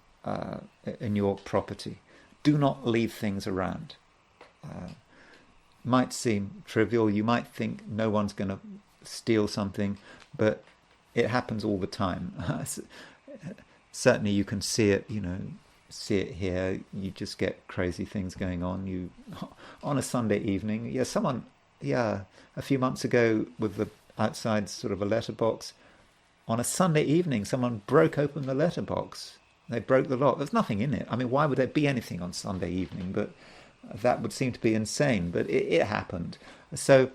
in your property. Do not leave things around. Might seem trivial. You might think no one's going to steal something, but it happens all the time. Certainly, you can see it. See it here. You just get crazy things going on. You on a Sunday evening. A few months ago with the outside sort of a letterbox. On a Sunday evening, someone broke open the letterbox. They broke the lock. There's nothing in it. I mean, why would there be anything on Sunday evening? But that would seem to be insane. But it happened. So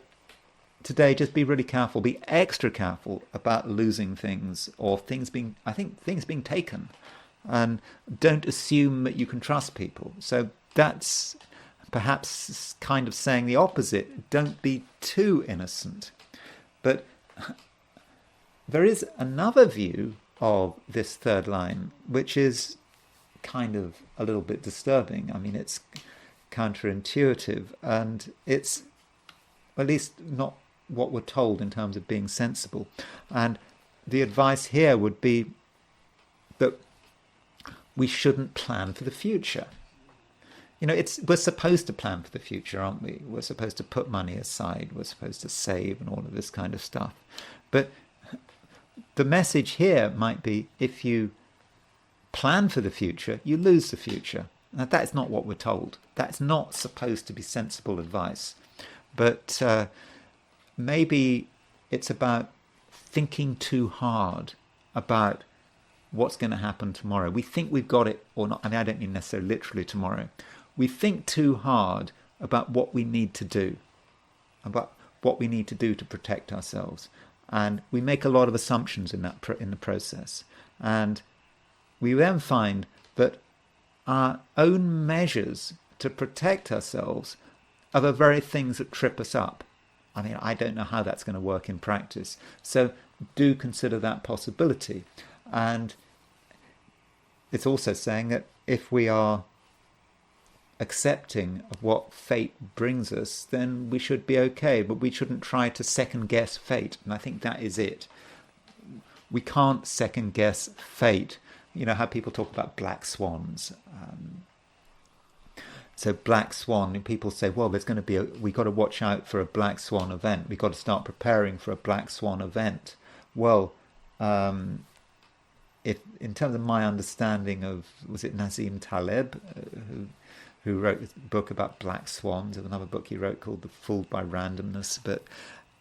today, just be really careful. Be extra careful about losing things or things being taken. And don't assume that you can trust people. So that's perhaps kind of saying the opposite. Don't be too innocent. But there is another view of this third line, which is kind of a little bit disturbing. I mean, it's counterintuitive, and it's at least not what we're told in terms of being sensible. And the advice here would be that we shouldn't plan for the future. We're supposed to plan for the future, aren't we? We're supposed to put money aside. We're supposed to save and all of this kind of stuff. But the message here might be, if you plan for the future, you lose the future. Now, that's not what we're told. That's not supposed to be sensible advice. But maybe it's about thinking too hard about what's going to happen tomorrow. We think we've got it or not. I mean, I don't mean necessarily literally tomorrow. We think too hard about what we need to do, to protect ourselves. And we make a lot of assumptions in the process. And we then find that our own measures to protect ourselves are the very things that trip us up. I mean, I don't know how that's going to work in practice. So do consider that possibility. And it's also saying that if we are accepting of what fate brings us, then we should be okay, but we shouldn't try to second guess fate. And I think that is it. We can't second guess fate. You know how people talk about black swans. So black swan, people say, well, we got to watch out for a black swan event. We've got to start preparing for a black swan event. Well, if in terms of my understanding of, was it Nassim Taleb, who wrote a book about black swans, and another book he wrote called The Fooled by Randomness. But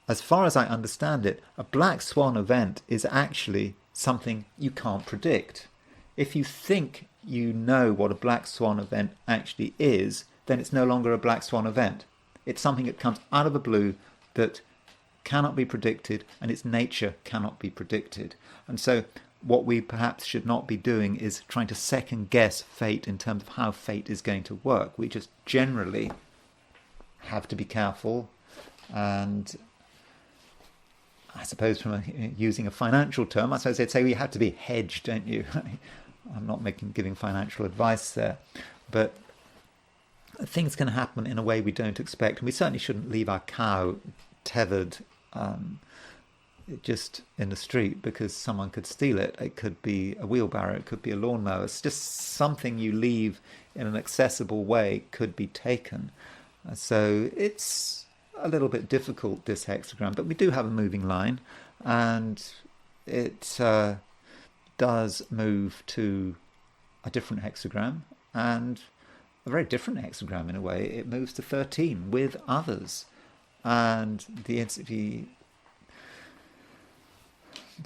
as far as I understand it, a black swan event is actually something you can't predict. If you think you know what a black swan event actually is, then it's no longer a black swan event. It's something that comes out of the blue that cannot be predicted, and its nature cannot be predicted. And so what we perhaps should not be doing is trying to second guess fate in terms of how fate is going to work. We just generally have to be careful, and I suppose using a financial term, I suppose they'd say we have to be hedged, don't you? I'm not giving financial advice there, but things can happen in a way we don't expect, and we certainly shouldn't leave our cow tethered just in the street because someone could steal it. It could be a wheelbarrow, it could be a lawnmower. It's just something you leave in an accessible way could be taken. So it's a little bit difficult, this hexagram, but we do have a moving line, and it does move to a different hexagram, and a very different hexagram in a way. It moves to 13 with others, and the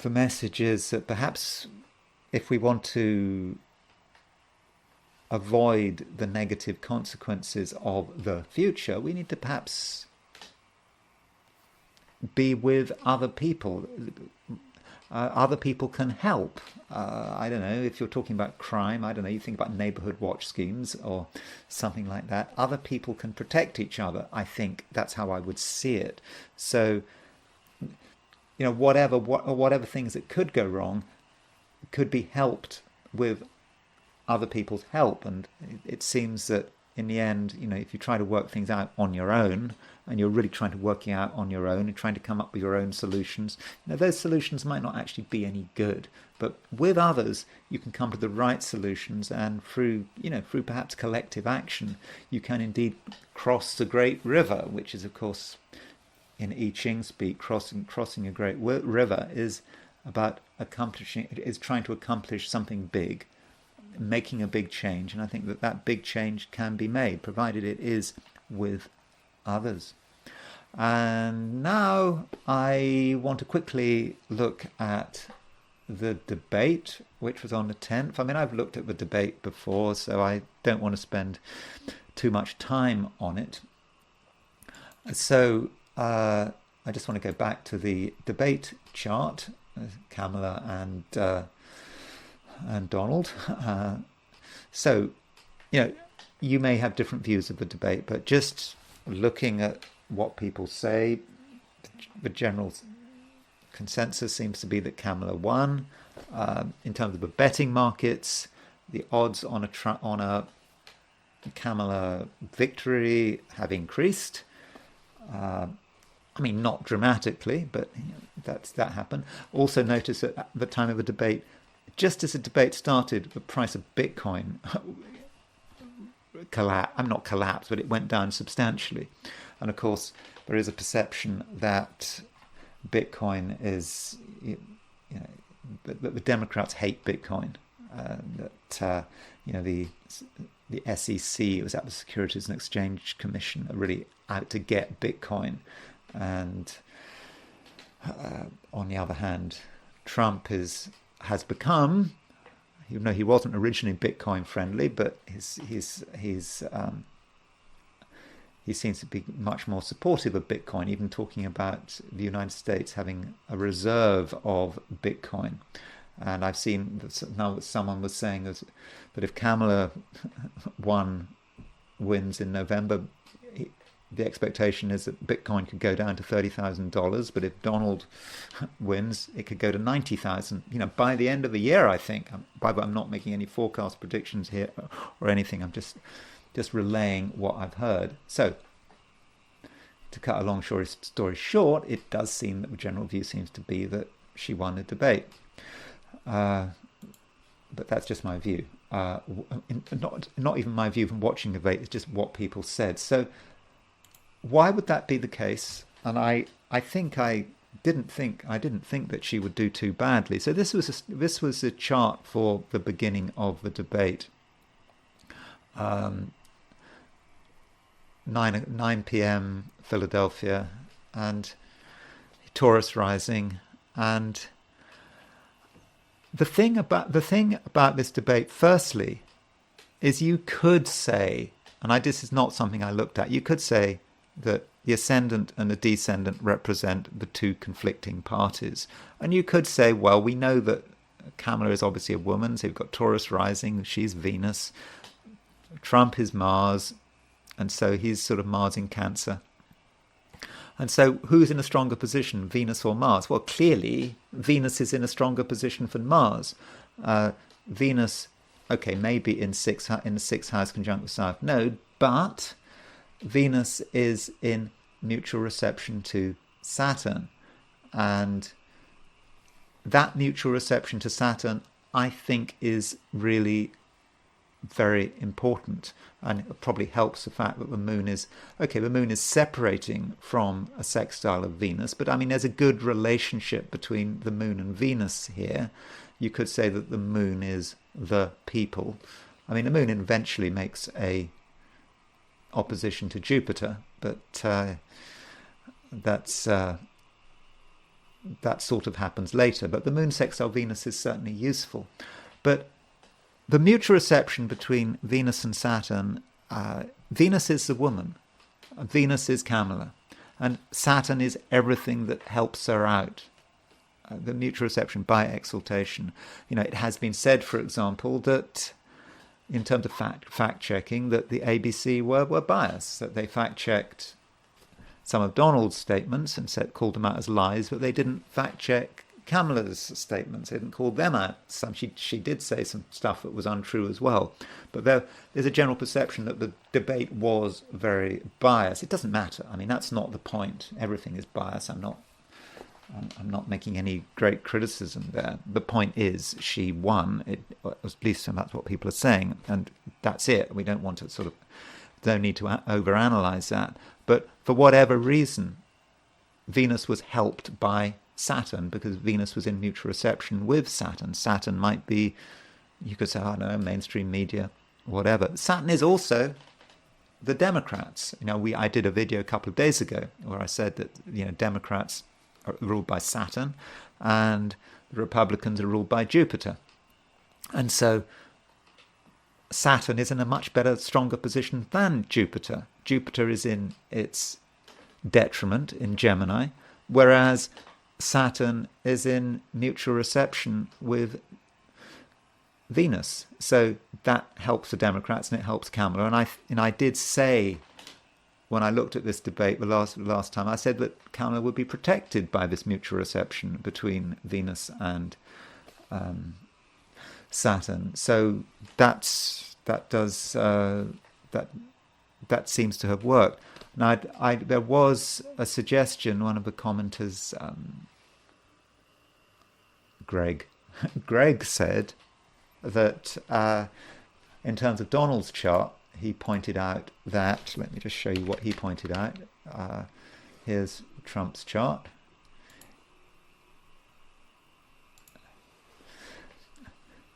message is that perhaps if we want to avoid the negative consequences of the future, we need to perhaps be with other people. Other people can help. I don't know, if you're talking about crime, I don't know, you think about neighbourhood watch schemes or something like that. Other people can protect each other. I think that's how I would see it. So, whatever things that could go wrong could be helped with other people's help. And it seems that in the end, if you try to work things out on your own, and you're really trying to work it out on your own and trying to come up with your own solutions, those solutions might not actually be any good. But with others, you can come to the right solutions, and through perhaps collective action, you can indeed cross the great river, which is, of course, in I Ching speak, crossing a great river is about trying to accomplish something big, making a big change. And I think that big change can be made, provided it is with others. And now I want to quickly look at the debate, which was on the 10th. I mean, I've looked at the debate before, so I don't want to spend too much time on it. So I just want to go back to the debate chart, Kamala and Donald. So, you may have different views of the debate, but just looking at what people say, the general consensus seems to be that Kamala won. In terms of the betting markets, the odds on a Kamala victory have increased. I mean, not dramatically, but that happened. Also notice that at the time of the debate, just as the debate started, the price of Bitcoin not collapsed, but it went down substantially. And of course, there is a perception that Bitcoin is, that the Democrats hate Bitcoin. That the SEC, it was at the Securities and Exchange Commission, are really out to get Bitcoin. And on the other hand, Trump has become, even though he wasn't originally Bitcoin friendly, but he seems to be much more supportive of Bitcoin, even talking about the United States having a reserve of Bitcoin. And I've seen now that someone was saying that if Kamala wins in November, the expectation is that Bitcoin could go down to $30,000, but if Donald wins, it could go to $90,000. By the end of the year, I think. I'm not making any forecast predictions here or anything. I'm just relaying what I've heard. So, to cut a long story short, it does seem that the general view seems to be that she won the debate. But that's just my view. Not even my view from watching the debate. It's just what people said. So, why would that be the case? And I didn't think that she would do too badly. So this was a chart for the beginning of the debate. 9 p.m. Philadelphia, and Taurus rising. And the thing about this debate, firstly, is you could say, and this is not something I looked at, you could say that the ascendant and the descendant represent the two conflicting parties. And you could say, well, we know that Kamala is obviously a woman, so you've got Taurus rising, she's Venus. Trump is Mars, and so he's sort of Mars in Cancer. And so who's in a stronger position, Venus or Mars? Well, clearly, Venus is in a stronger position than Mars. Venus, maybe in the sixth house conjunct with South Node, but Venus is in mutual reception to Saturn. And that mutual reception to Saturn, I think, is really very important, and it probably helps the fact that the moon is separating from a sextile of Venus, but I mean there's a good relationship between the moon and Venus here. You could say that the moon is the people. I mean, the moon eventually makes a opposition to Jupiter, but that sort of happens later. But the moon sextile Venus is certainly useful. But the mutual reception between Venus and Saturn, Venus is the woman, Venus is Kamala, and Saturn is everything that helps her out. The mutual reception by exaltation. It has been said, for example, that in terms of fact-checking, that the ABC were biased, that they fact-checked some of Donald's statements and called them out as lies, but they didn't fact-check Kamala's statements. They didn't call them out. She did say some stuff that was untrue as well. But there's a general perception that the debate was very biased. It doesn't matter. I mean, that's not the point. Everything is biased. I'm not making any great criticism there. The point is she won. At least that's what people are saying. And that's it. We don't want to don't need to overanalyze that. But for whatever reason, Venus was helped by Saturn because Venus was in mutual reception with Saturn. Saturn might be, you could say, I don't know, mainstream media, whatever. Saturn is also the Democrats. I did a video a couple of days ago where I said that Democrats are ruled by Saturn and the Republicans are ruled by Jupiter. And so Saturn is in a much better, stronger position than Jupiter. Jupiter is in its detriment in Gemini, whereas Saturn is in mutual reception with Venus. So that helps the Democrats and it helps Kamala. And I did say, when I looked at this debate the last time, I said that Kamala would be protected by this mutual reception between Venus and Saturn. So that seems to have worked. Now, there was a suggestion. One of the commenters, Greg said that in terms of Donald's chart, he pointed out that. Let me just show you what he pointed out. Here's Trump's chart.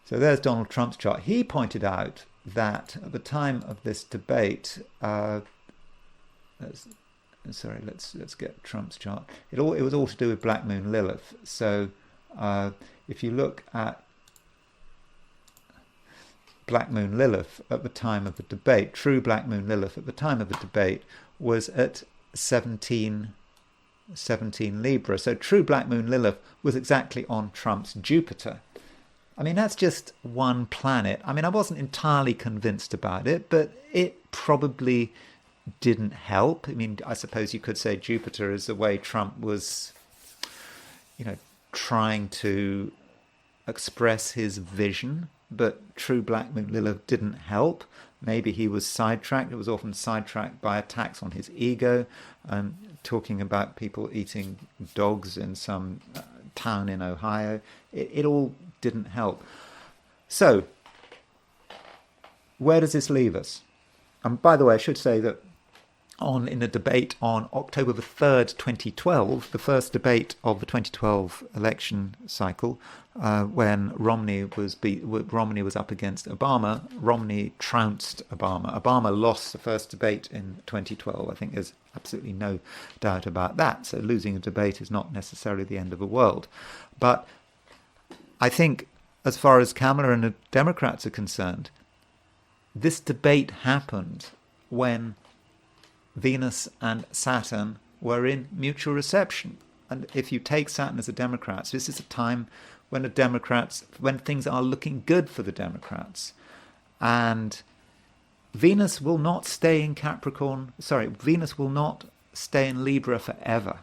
So there's Donald Trump's chart. He pointed out that at the time of this debate, let's get Trump's chart. It was all to do with Black Moon Lilith. So if you look at Black Moon Lilith at the time of the debate, true Black Moon Lilith at the time of the debate was at 17 Libra. So true Black Moon Lilith was exactly on Trump's Jupiter. I mean, that's just one planet. I mean, I wasn't entirely convinced about it, but it probably didn't help. I mean, I suppose you could say Jupiter is the way Trump was, trying to express his vision, but true Black Moon Lilith didn't help. Maybe he was sidetracked. It was often sidetracked by attacks on his ego, talking about people eating dogs in some town in Ohio. It all didn't help. So, where does this leave us? And by the way, I should say that in the debate on October the 3rd, 2012, the first debate of the 2012 election cycle, when Romney was up against Obama, Romney trounced Obama. Obama lost the first debate in 2012. I think there's absolutely no doubt about that. So losing a debate is not necessarily the end of the world. But I think as far as Kamala and the Democrats are concerned, this debate happened when Venus and Saturn were in mutual reception. And if you take Saturn as a Democrat, this is a time when when things are looking good for the Democrats. And Venus will not stay in Venus will not stay in Libra forever.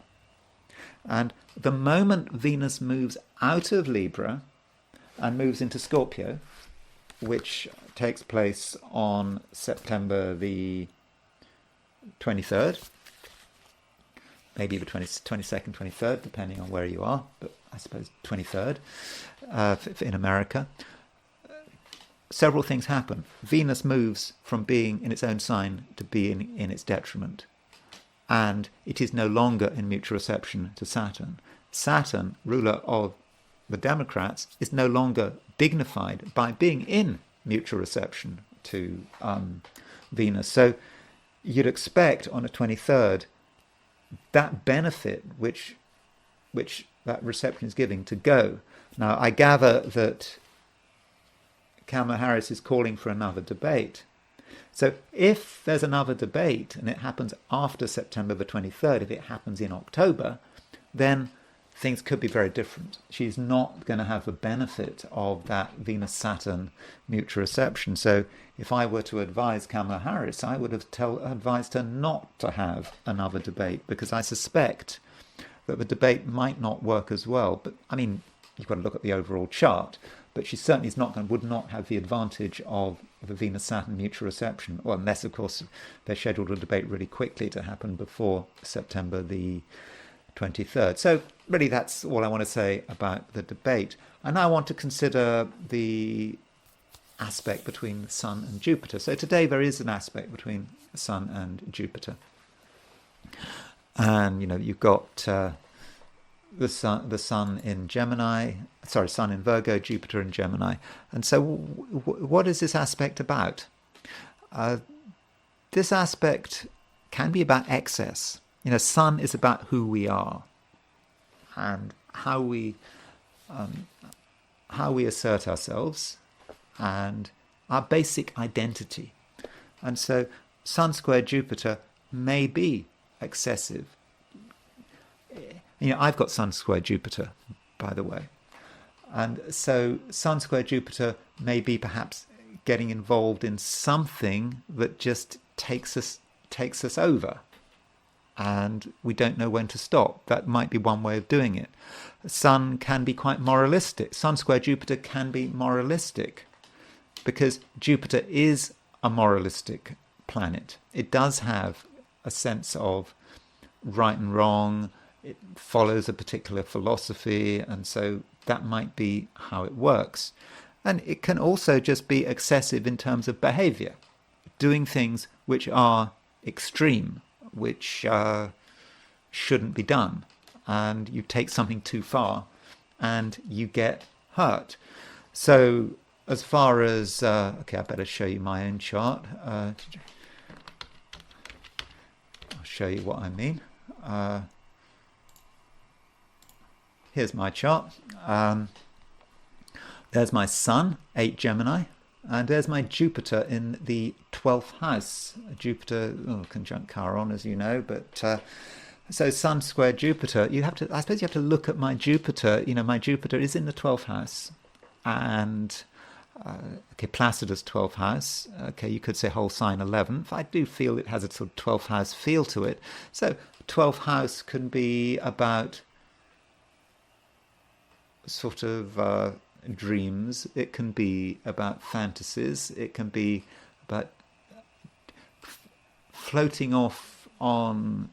And the moment Venus moves out of Libra and moves into Scorpio, which takes place on September the 23rd, maybe the 22nd, 23rd, depending on where you are, but I suppose 23rd in America. Several things happen. Venus moves from being in its own sign to being in its detriment, and it is no longer in mutual reception to Saturn. Saturn, ruler of the Democrats, is no longer dignified by being in mutual reception to Venus. So you'd expect on the 23rd that benefit which that reception is giving to go. Now, I gather that Kamala Harris is calling for another debate. So if there's another debate and it happens after September the 23rd, if it happens in October, then things could be very different. She's not going to have the benefit of that Venus-Saturn mutual reception. So if I were to advise Kamala Harris, I would have advised her not to have another debate, because I suspect that the debate might not work as well. But I mean, you've got to look at the overall chart. But she certainly would not have the advantage of the Venus-Saturn mutual reception, well, unless, of course, they're scheduled a debate really quickly to happen before September the 23rd. So really, that's all I want to say about the debate. And now I want to consider the aspect between the Sun and Jupiter. So today there is an aspect between the Sun and Jupiter. And, you've got the sun in Gemini, Sun in Virgo, Jupiter in Gemini. And so what is this aspect about? This aspect can be about excess. Sun is about who we are and how we assert ourselves and our basic identity. And so Sun square Jupiter may be excessive. I've got Sun square Jupiter, by the way. And so Sun square Jupiter may be perhaps getting involved in something that just takes us over. And we don't know when to stop. That might be one way of doing it. Sun can be quite moralistic. Sun square Jupiter can be moralistic because Jupiter is a moralistic planet. It does have a sense of right and wrong. It follows a particular philosophy, and so that might be how it works. And it can also just be excessive in terms of behavior, doing things which are extreme, which shouldn't be done. And you take something too far and you get hurt. So as far as, okay, I better show you my own chart. I'll show you what I mean. Here's my chart. There's my Sun, 8 Gemini, and there's my Jupiter in the 12th house. Jupiter, conjunct Chiron, as you know, but so Sun square Jupiter. I suppose you have to look at my Jupiter. My Jupiter is in the 12th house, and Placidus 12th house. Okay, you could say whole sign 11th. I do feel it has a sort of 12th house feel to it. So 12th house can be about sort of dreams. It can be about fantasies. It can be about floating off on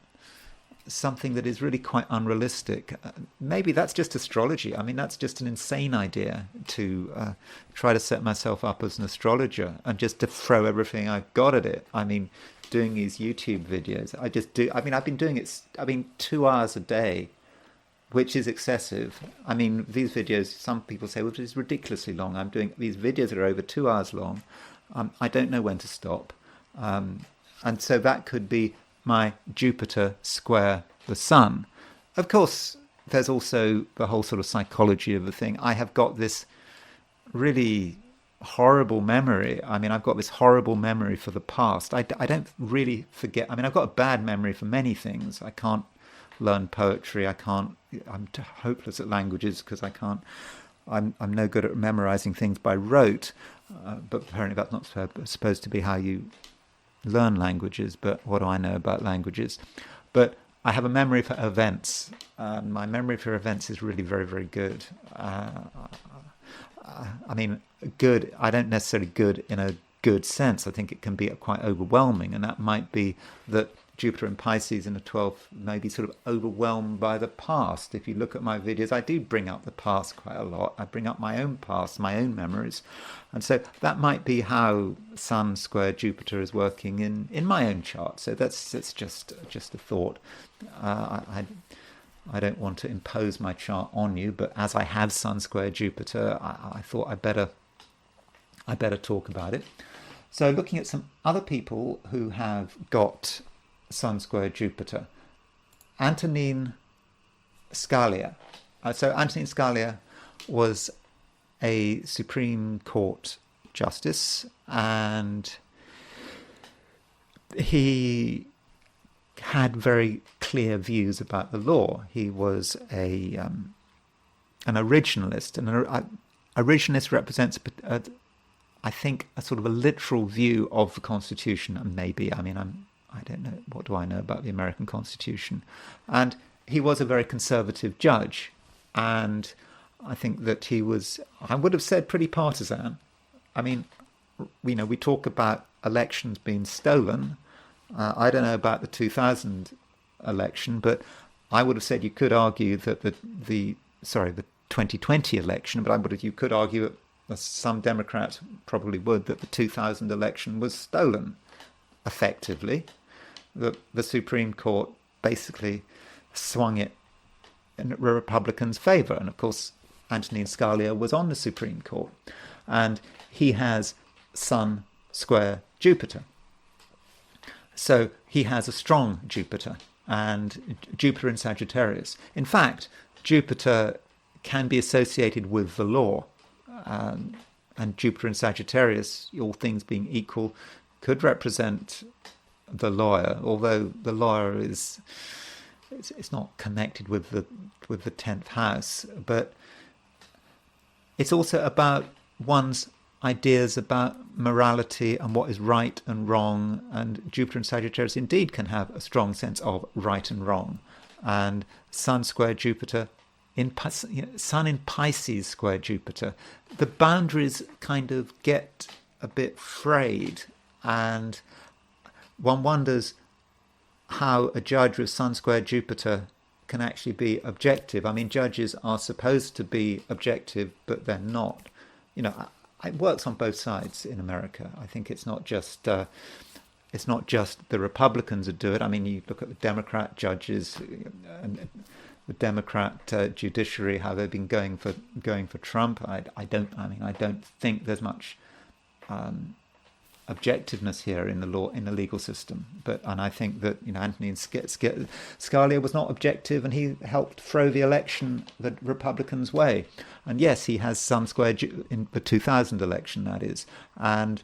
something that is really quite unrealistic. Maybe that's just astrology. I mean, that's just an insane idea to try to set myself up as an astrologer and just to throw everything I've got at it. I mean, doing these YouTube videos, I've been doing it, 2 hours a day, which is excessive. I mean, these videos, some people say, well, it is ridiculously long. I'm doing these videos that are over 2 hours long. I don't know when to stop. And so that could be my Jupiter square the Sun. Of course, there's also the whole sort of psychology of the thing. I have got this really horrible memory. I mean, I've got this horrible memory for the past. I don't really forget. I mean, I've got a bad memory for many things. I can't learn poetry. I'm hopeless at languages because I'm no good at memorizing things by rote. But apparently that's not supposed to be how you learn languages. But what do I know about languages? But I have a memory for events. My memory for events is really very, very good. I mean, good. I don't necessarily good in a good sense. I think it can be quite overwhelming, and that might be that Jupiter and Pisces in the 12th may be sort of overwhelmed by the past. If you look at my videos, I do bring up the past quite a lot. I bring up my own past, my own memories. And so that might be how Sun square Jupiter is working in my own chart. So that's just a thought. I don't want to impose my chart on you, but as I have Sun square Jupiter, I thought I better talk about it. So looking at some other people who have got Sun square Jupiter. Antonin Scalia. So Antonin Scalia was a Supreme Court justice, and he had very clear views about the law. He was an originalist, and an originalist represents, I think, a sort of a literal view of the Constitution. And maybe, I don't know, what do I know about the American Constitution? And he was a very conservative judge, and I think that I would have said, pretty partisan. I mean, we talk about elections being stolen. I don't know about the 2000 election, but I would have said you could argue that the 2020 election, but you could argue, as some Democrats probably would, that the 2000 election was stolen effectively. The Supreme Court basically swung it in the Republicans' favour. And of course, Antonin Scalia was on the Supreme Court. And he has Sun square Jupiter. So he has a strong Jupiter, and Jupiter in Sagittarius. In fact, Jupiter can be associated with the law. And Jupiter in Sagittarius, all things being equal, could represent the lawyer, although the lawyer it's not connected with the 10th house, but it's also about one's ideas about morality and what is right and wrong. And Jupiter in Sagittarius indeed can have a strong sense of right and wrong. And Sun square Jupiter, Sun in Pisces square Jupiter, the boundaries kind of get a bit frayed, and one wonders how a judge with Sun square Jupiter can actually be objective. I mean, judges are supposed to be objective, but they're not. It works on both sides in America. I think it's not just the Republicans that do it. I mean, you look at the Democrat judges and the Democrat judiciary, how they've been going for Trump. I don't think there's much objectiveness here in the legal system. And I think that Antonin Scalia was not objective, and he helped throw the election the Republicans' way. And yes, he has Sun square in the 2000 election, that is, and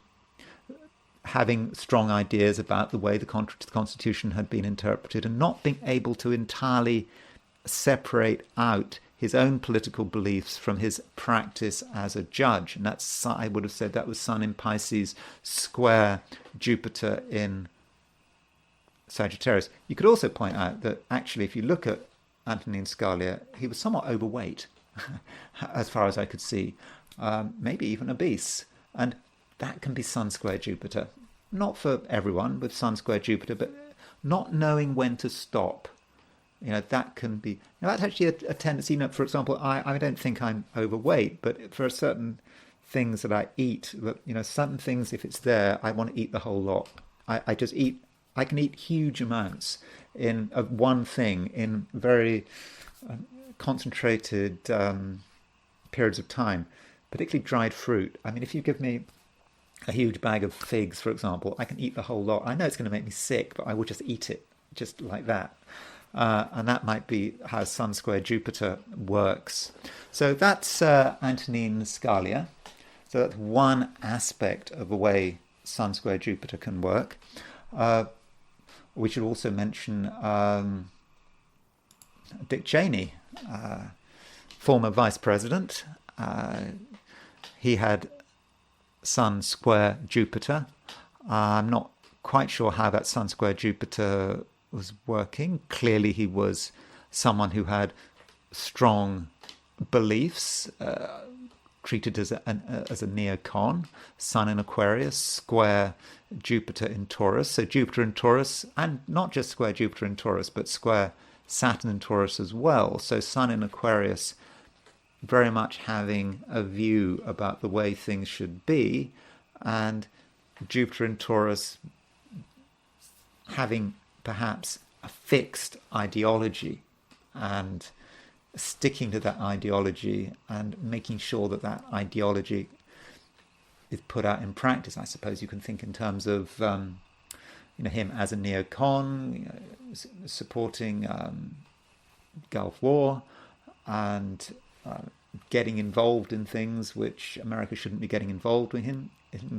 having strong ideas about the way the Constitution had been interpreted, and not being able to entirely separate out his own political beliefs from his practice as a judge. And that's, I would have said, that was Sun in Pisces square Jupiter in Sagittarius. You could also point out that actually, if you look at Antonin Scalia, he was somewhat overweight, as far as I could see, maybe even obese. And that can be Sun square Jupiter. Not for everyone with Sun square Jupiter, but not knowing when to stop. That can be. That's actually a tendency. For example, I don't think I'm overweight, but for certain things that I eat, certain things, if it's there, I want to eat the whole lot. I just eat. I can eat huge amounts of one thing in very concentrated periods of time, particularly dried fruit. I mean, if you give me a huge bag of figs, for example, I can eat the whole lot. I know it's going to make me sick, but I will just eat it just like that. And that might be how Sun square Jupiter works. So that's Antonin Scalia. So that's one aspect of the way Sun square Jupiter can work. We should also mention Dick Cheney, former vice president. He had Sun square Jupiter. I'm not quite sure how that Sun square Jupiter was working. Clearly he was someone who had strong beliefs, treated as a neocon. Sun in Aquarius, square Jupiter in Taurus. So Jupiter in Taurus, and not just square Jupiter in Taurus, but square Saturn in Taurus as well. So Sun in Aquarius, very much having a view about the way things should be, and Jupiter in Taurus having perhaps a fixed ideology and sticking to that ideology and making sure that that ideology is put out in practice. I suppose you can think in terms of him as a neocon, supporting Gulf War, and getting involved in things which America shouldn't be getting involved with him.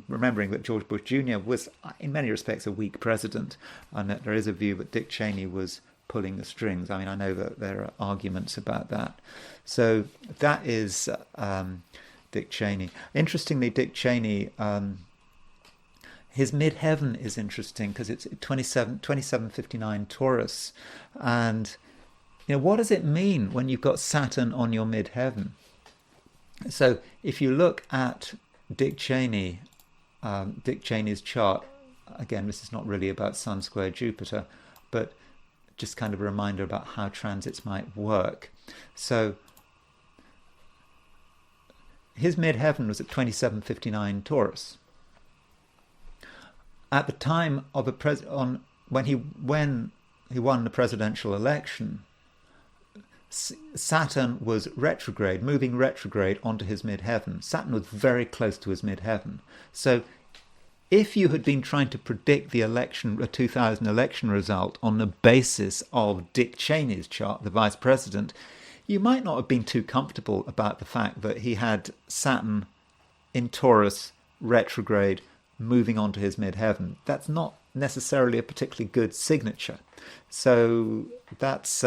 Remembering that George Bush Jr. was, in many respects, a weak president, and that there is a view that Dick Cheney was pulling the strings. I mean, I know that there are arguments about that. So that is Dick Cheney. Interestingly, Dick Cheney, his midheaven is interesting because it's 2759 Taurus, and what does it mean when you've got Saturn on your midheaven? So if you look at Dick Cheney's chart, again, this is not really about Sun square Jupiter, but just kind of a reminder about how transits might work. So his midheaven was at 2759 Taurus. At the time of when he won the presidential election, Saturn was retrograde, moving retrograde onto his midheaven. Saturn was very close to his midheaven. So if you had been trying to predict the 2000 election result on the basis of Dick Cheney's chart, the vice president, you might not have been too comfortable about the fact that he had Saturn in Taurus retrograde moving onto his midheaven. That's not necessarily a particularly good signature. So that's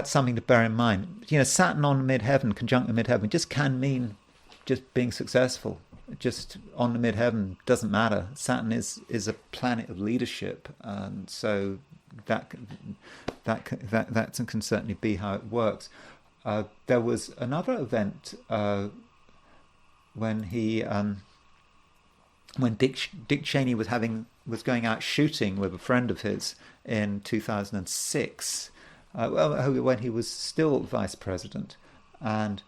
something to bear in mind. Saturn on midheaven, conjunct the midheaven, just can mean just being successful. Just on the midheaven doesn't matter. Saturn is a planet of leadership, and so that can certainly be how it works. There was another event when Dick Cheney was going out shooting with a friend of his in 2006. When he was still vice president, and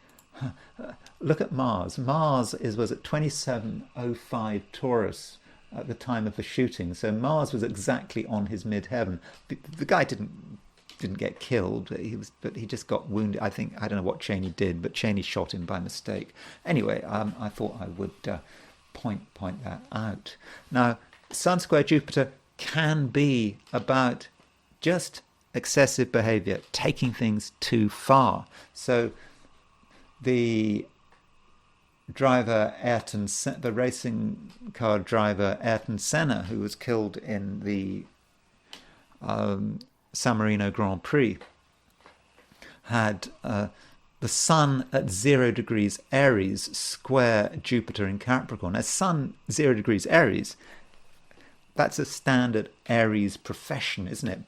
look at Mars. Mars was at 2705 Taurus at the time of the shooting. So Mars was exactly on his midheaven. The guy didn't get killed. But he just got wounded. I don't know what Cheney did, but Cheney shot him by mistake. Anyway, I thought I would point that out. Now, Sun square Jupiter can be about just excessive behavior, taking things too far. So the racing car driver Ayrton Senna, who was killed in the San Marino Grand Prix, had the Sun at 0 degrees Aries square Jupiter in Capricorn. As Sun 0 degrees Aries, that's a standard Aries profession, isn't it?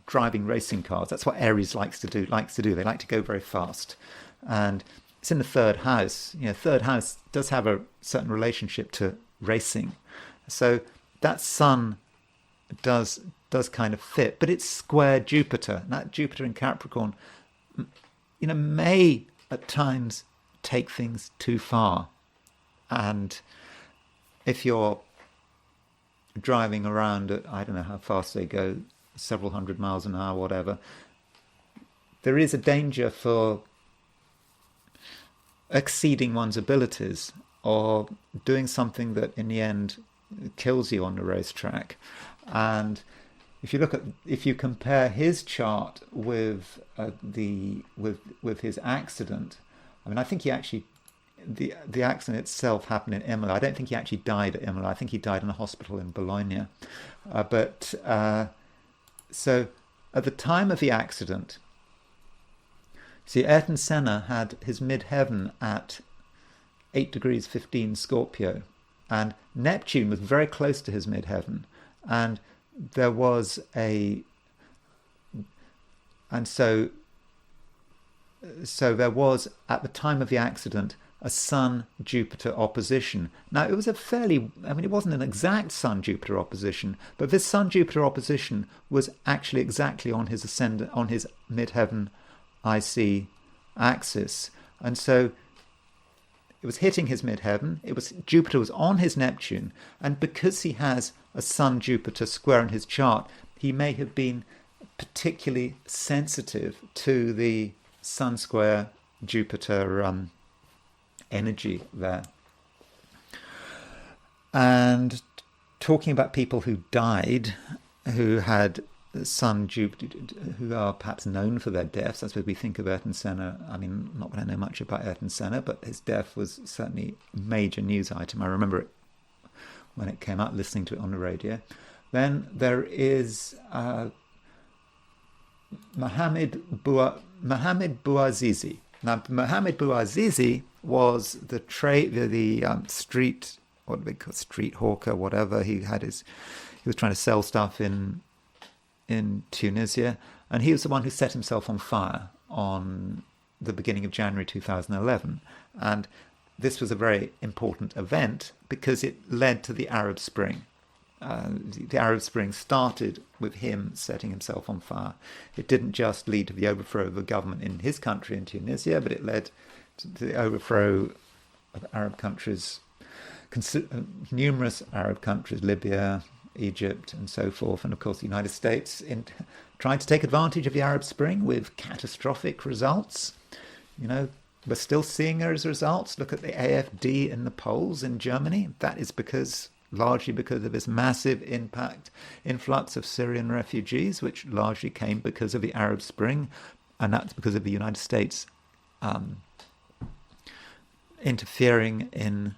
Driving racing cars. That's what Aries likes to do. They like to go very fast. And it's in the third house. Third house does have a certain relationship to racing. So that Sun does kind of fit, but it's square Jupiter. And that Jupiter in Capricorn, may at times take things too far. And if you're driving around at, I don't know how fast they go, several hundred miles an hour, whatever, there is a danger for exceeding one's abilities or doing something that in the end kills you on the racetrack. And if you compare his chart with his accident, I think he actually, the accident itself happened in Imola. I don't think he actually died at Imola. I think he died in a hospital in Bologna. So at the time of the accident, see, Ayrton Senna had his midheaven at 8 degrees 15 Scorpio, and Neptune was very close to his midheaven, and there was so there was, at the time of the accident, a Sun-Jupiter opposition. Now, it was it wasn't an exact Sun-Jupiter opposition, but this Sun-Jupiter opposition was actually exactly on his midheaven IC axis. And so it was hitting his midheaven. Jupiter was on his Neptune, and because he has a Sun-Jupiter square in his chart, he may have been particularly sensitive to the Sun square Jupiter energy there. And talking about people who died, who had Sun Jupiter, who are perhaps known for their deaths, I suppose we think of Ayrton Senna. I'm not going to know much about Ayrton Senna, but his death was certainly a major news item. I remember it when it came out, listening to it on the radio. Then there is Mohammed Bouazizi. Now, Mohammed Bouazizi was the street, what do they call, street hawker, whatever. He was trying to sell stuff in in Tunisia, and he was the one who set himself on fire on the beginning of January 2011. And this was a very important event because it led to the Arab Spring. The Arab Spring started with him setting himself on fire. It didn't just lead to the overthrow of the government in his country, in Tunisia, but it led to the overthrow of Arab countries, numerous Arab countries, Libya, Egypt, and so forth, and of course the United States, in trying to take advantage of the Arab Spring with catastrophic results. We're still seeing those results. Look at the AfD in the polls in Germany. That is largely because of this massive influx of Syrian refugees, which largely came because of the Arab Spring, and that's because of the United States interfering in,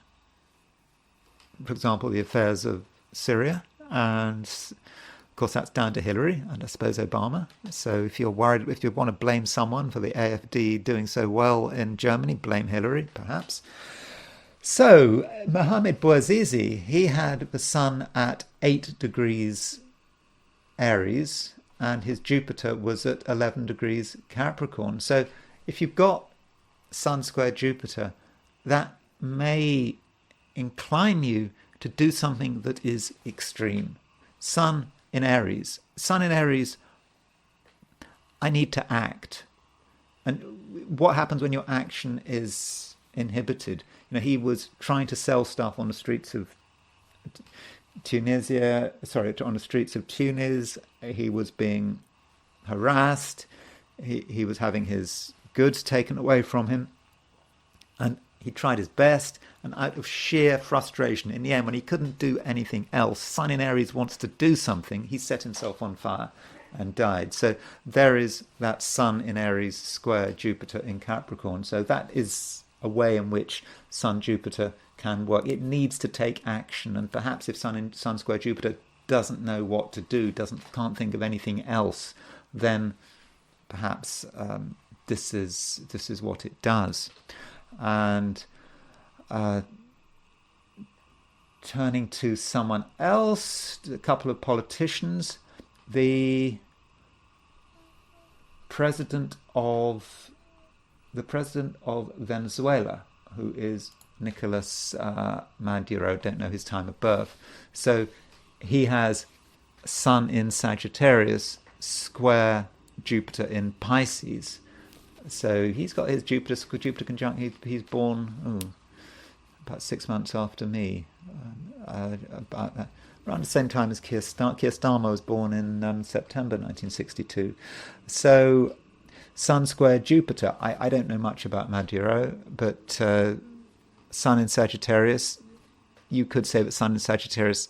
for example, the affairs of Syria. And of course that's down to Hillary and I suppose Obama. So if you're worried, if you want to blame someone for the AfD doing so well in Germany, blame Hillary, perhaps. So Mohammed Bouazizi, he had the sun at 8 degrees Aries and his Jupiter was at 11 degrees Capricorn. So if you've got Sun square Jupiter, that may incline you to do something that is extreme. Sun in Aries. Sun in Aries, I need to act. And what happens when your action is inhibited? He was trying to sell stuff on the streets of on the streets of Tunis. He was being harassed. He was having his goods taken away from him. And he tried his best, and out of sheer frustration, in the end, when he couldn't do anything else, Sun in Aries wants to do something, he set himself on fire and died. So there is that Sun in Aries square Jupiter in Capricorn. So that is a way in which Sun Jupiter can work. It needs to take action, and perhaps if Sun square Jupiter doesn't know what to do, can't think of anything else, then perhaps this is what it does. And turning to someone else, a couple of politicians, the president of Venezuela, who is Nicolas Maduro, don't know his time of birth. So he has Sun in Sagittarius, square Jupiter in Pisces. So he's got his Jupiter conjunct. He's born about 6 months after me, about that, around the same time as Keir Starmer was born in September 1962. So Sun square Jupiter. I don't know much about Maduro, but Sun in Sagittarius, you could say that Sun in Sagittarius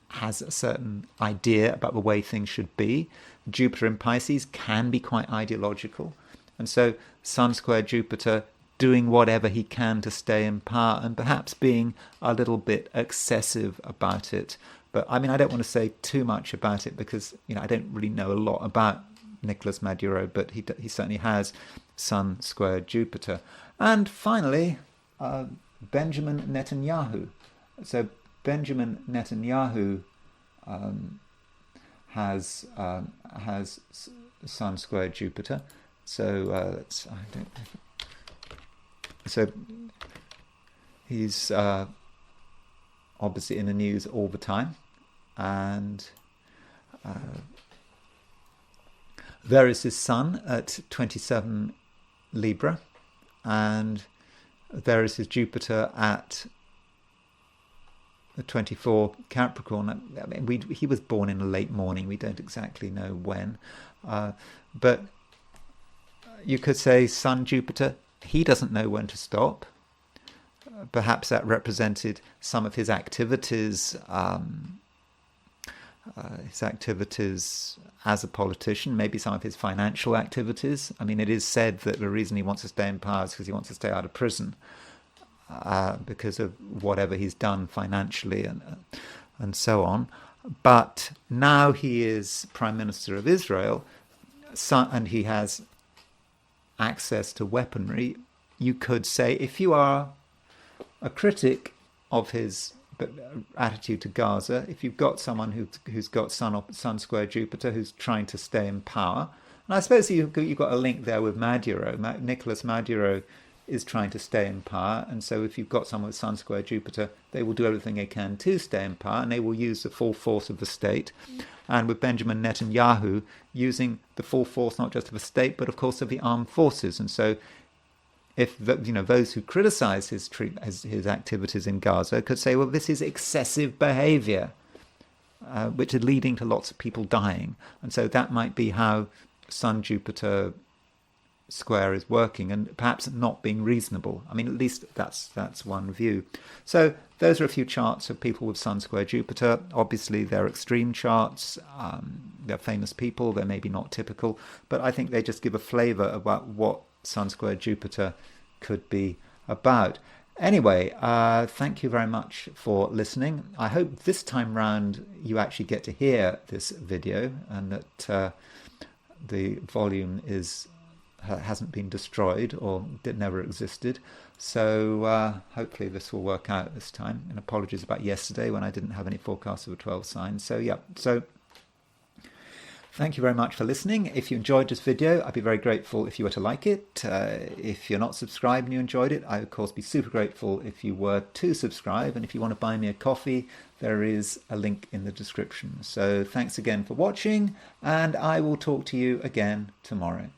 has a certain idea about the way things should be. Jupiter in Pisces can be quite ideological. And so Sun square Jupiter doing whatever he can to stay in power and perhaps being a little bit excessive about it. But I mean, I don't want to say too much about it because, I don't really know a lot about Nicolas Maduro, but he certainly has Sun square Jupiter. And finally, Benjamin Netanyahu. So Benjamin Netanyahu has Sun square Jupiter. So so he's obviously in the news all the time, and there is his Sun at 27 Libra, and there is his Jupiter at 24 Capricorn. I mean, he was born in the late morning. We don't exactly know when, but you could say Sun Jupiter, he doesn't know when to stop. Perhaps that represented some of his activities as a politician, maybe some of his financial activities. I mean, it is said that the reason he wants to stay in power is because he wants to stay out of prison, because of whatever he's done financially and so on. But now he is Prime Minister of Israel, and he has access to weaponry. You could say, if you are a critic of his attitude to Gaza. If you've got someone who's got Sun square Jupiter, who's trying to stay in power, and I suppose you've got a link there with Maduro. Nicolas Maduro is trying to stay in power, and so if you've got someone with Sun square Jupiter, they will do everything they can to stay in power, and they will use the full force of the state. And with Benjamin Netanyahu using the full force not just of the state, but of course of the armed forces. And so if those who criticize his activities in Gaza could say, well, this is excessive behavior, which is leading to lots of people dying. And so that might be how Sun Jupiter square is working, and perhaps not being reasonable. I mean, at least that's one view. So those are a few charts of people with Sun square Jupiter. Obviously, they're extreme charts. They're famous people. They're maybe not typical, but I think they just give a flavour about what Sun square Jupiter could be about. Anyway, thank you very much for listening. I hope this time round you actually get to hear this video, and that the volume hasn't been destroyed or never existed. So hopefully this will work out this time. And apologies about yesterday when I didn't have any forecasts of a 12 sign. So yeah, so thank you very much for listening. If you enjoyed this video, I'd be very grateful if you were to like it. If you're not subscribed and you enjoyed it, I would of course be super grateful if you were to subscribe. And if you want to buy me a coffee, there is a link in the description. So thanks again for watching, and I will talk to you again tomorrow.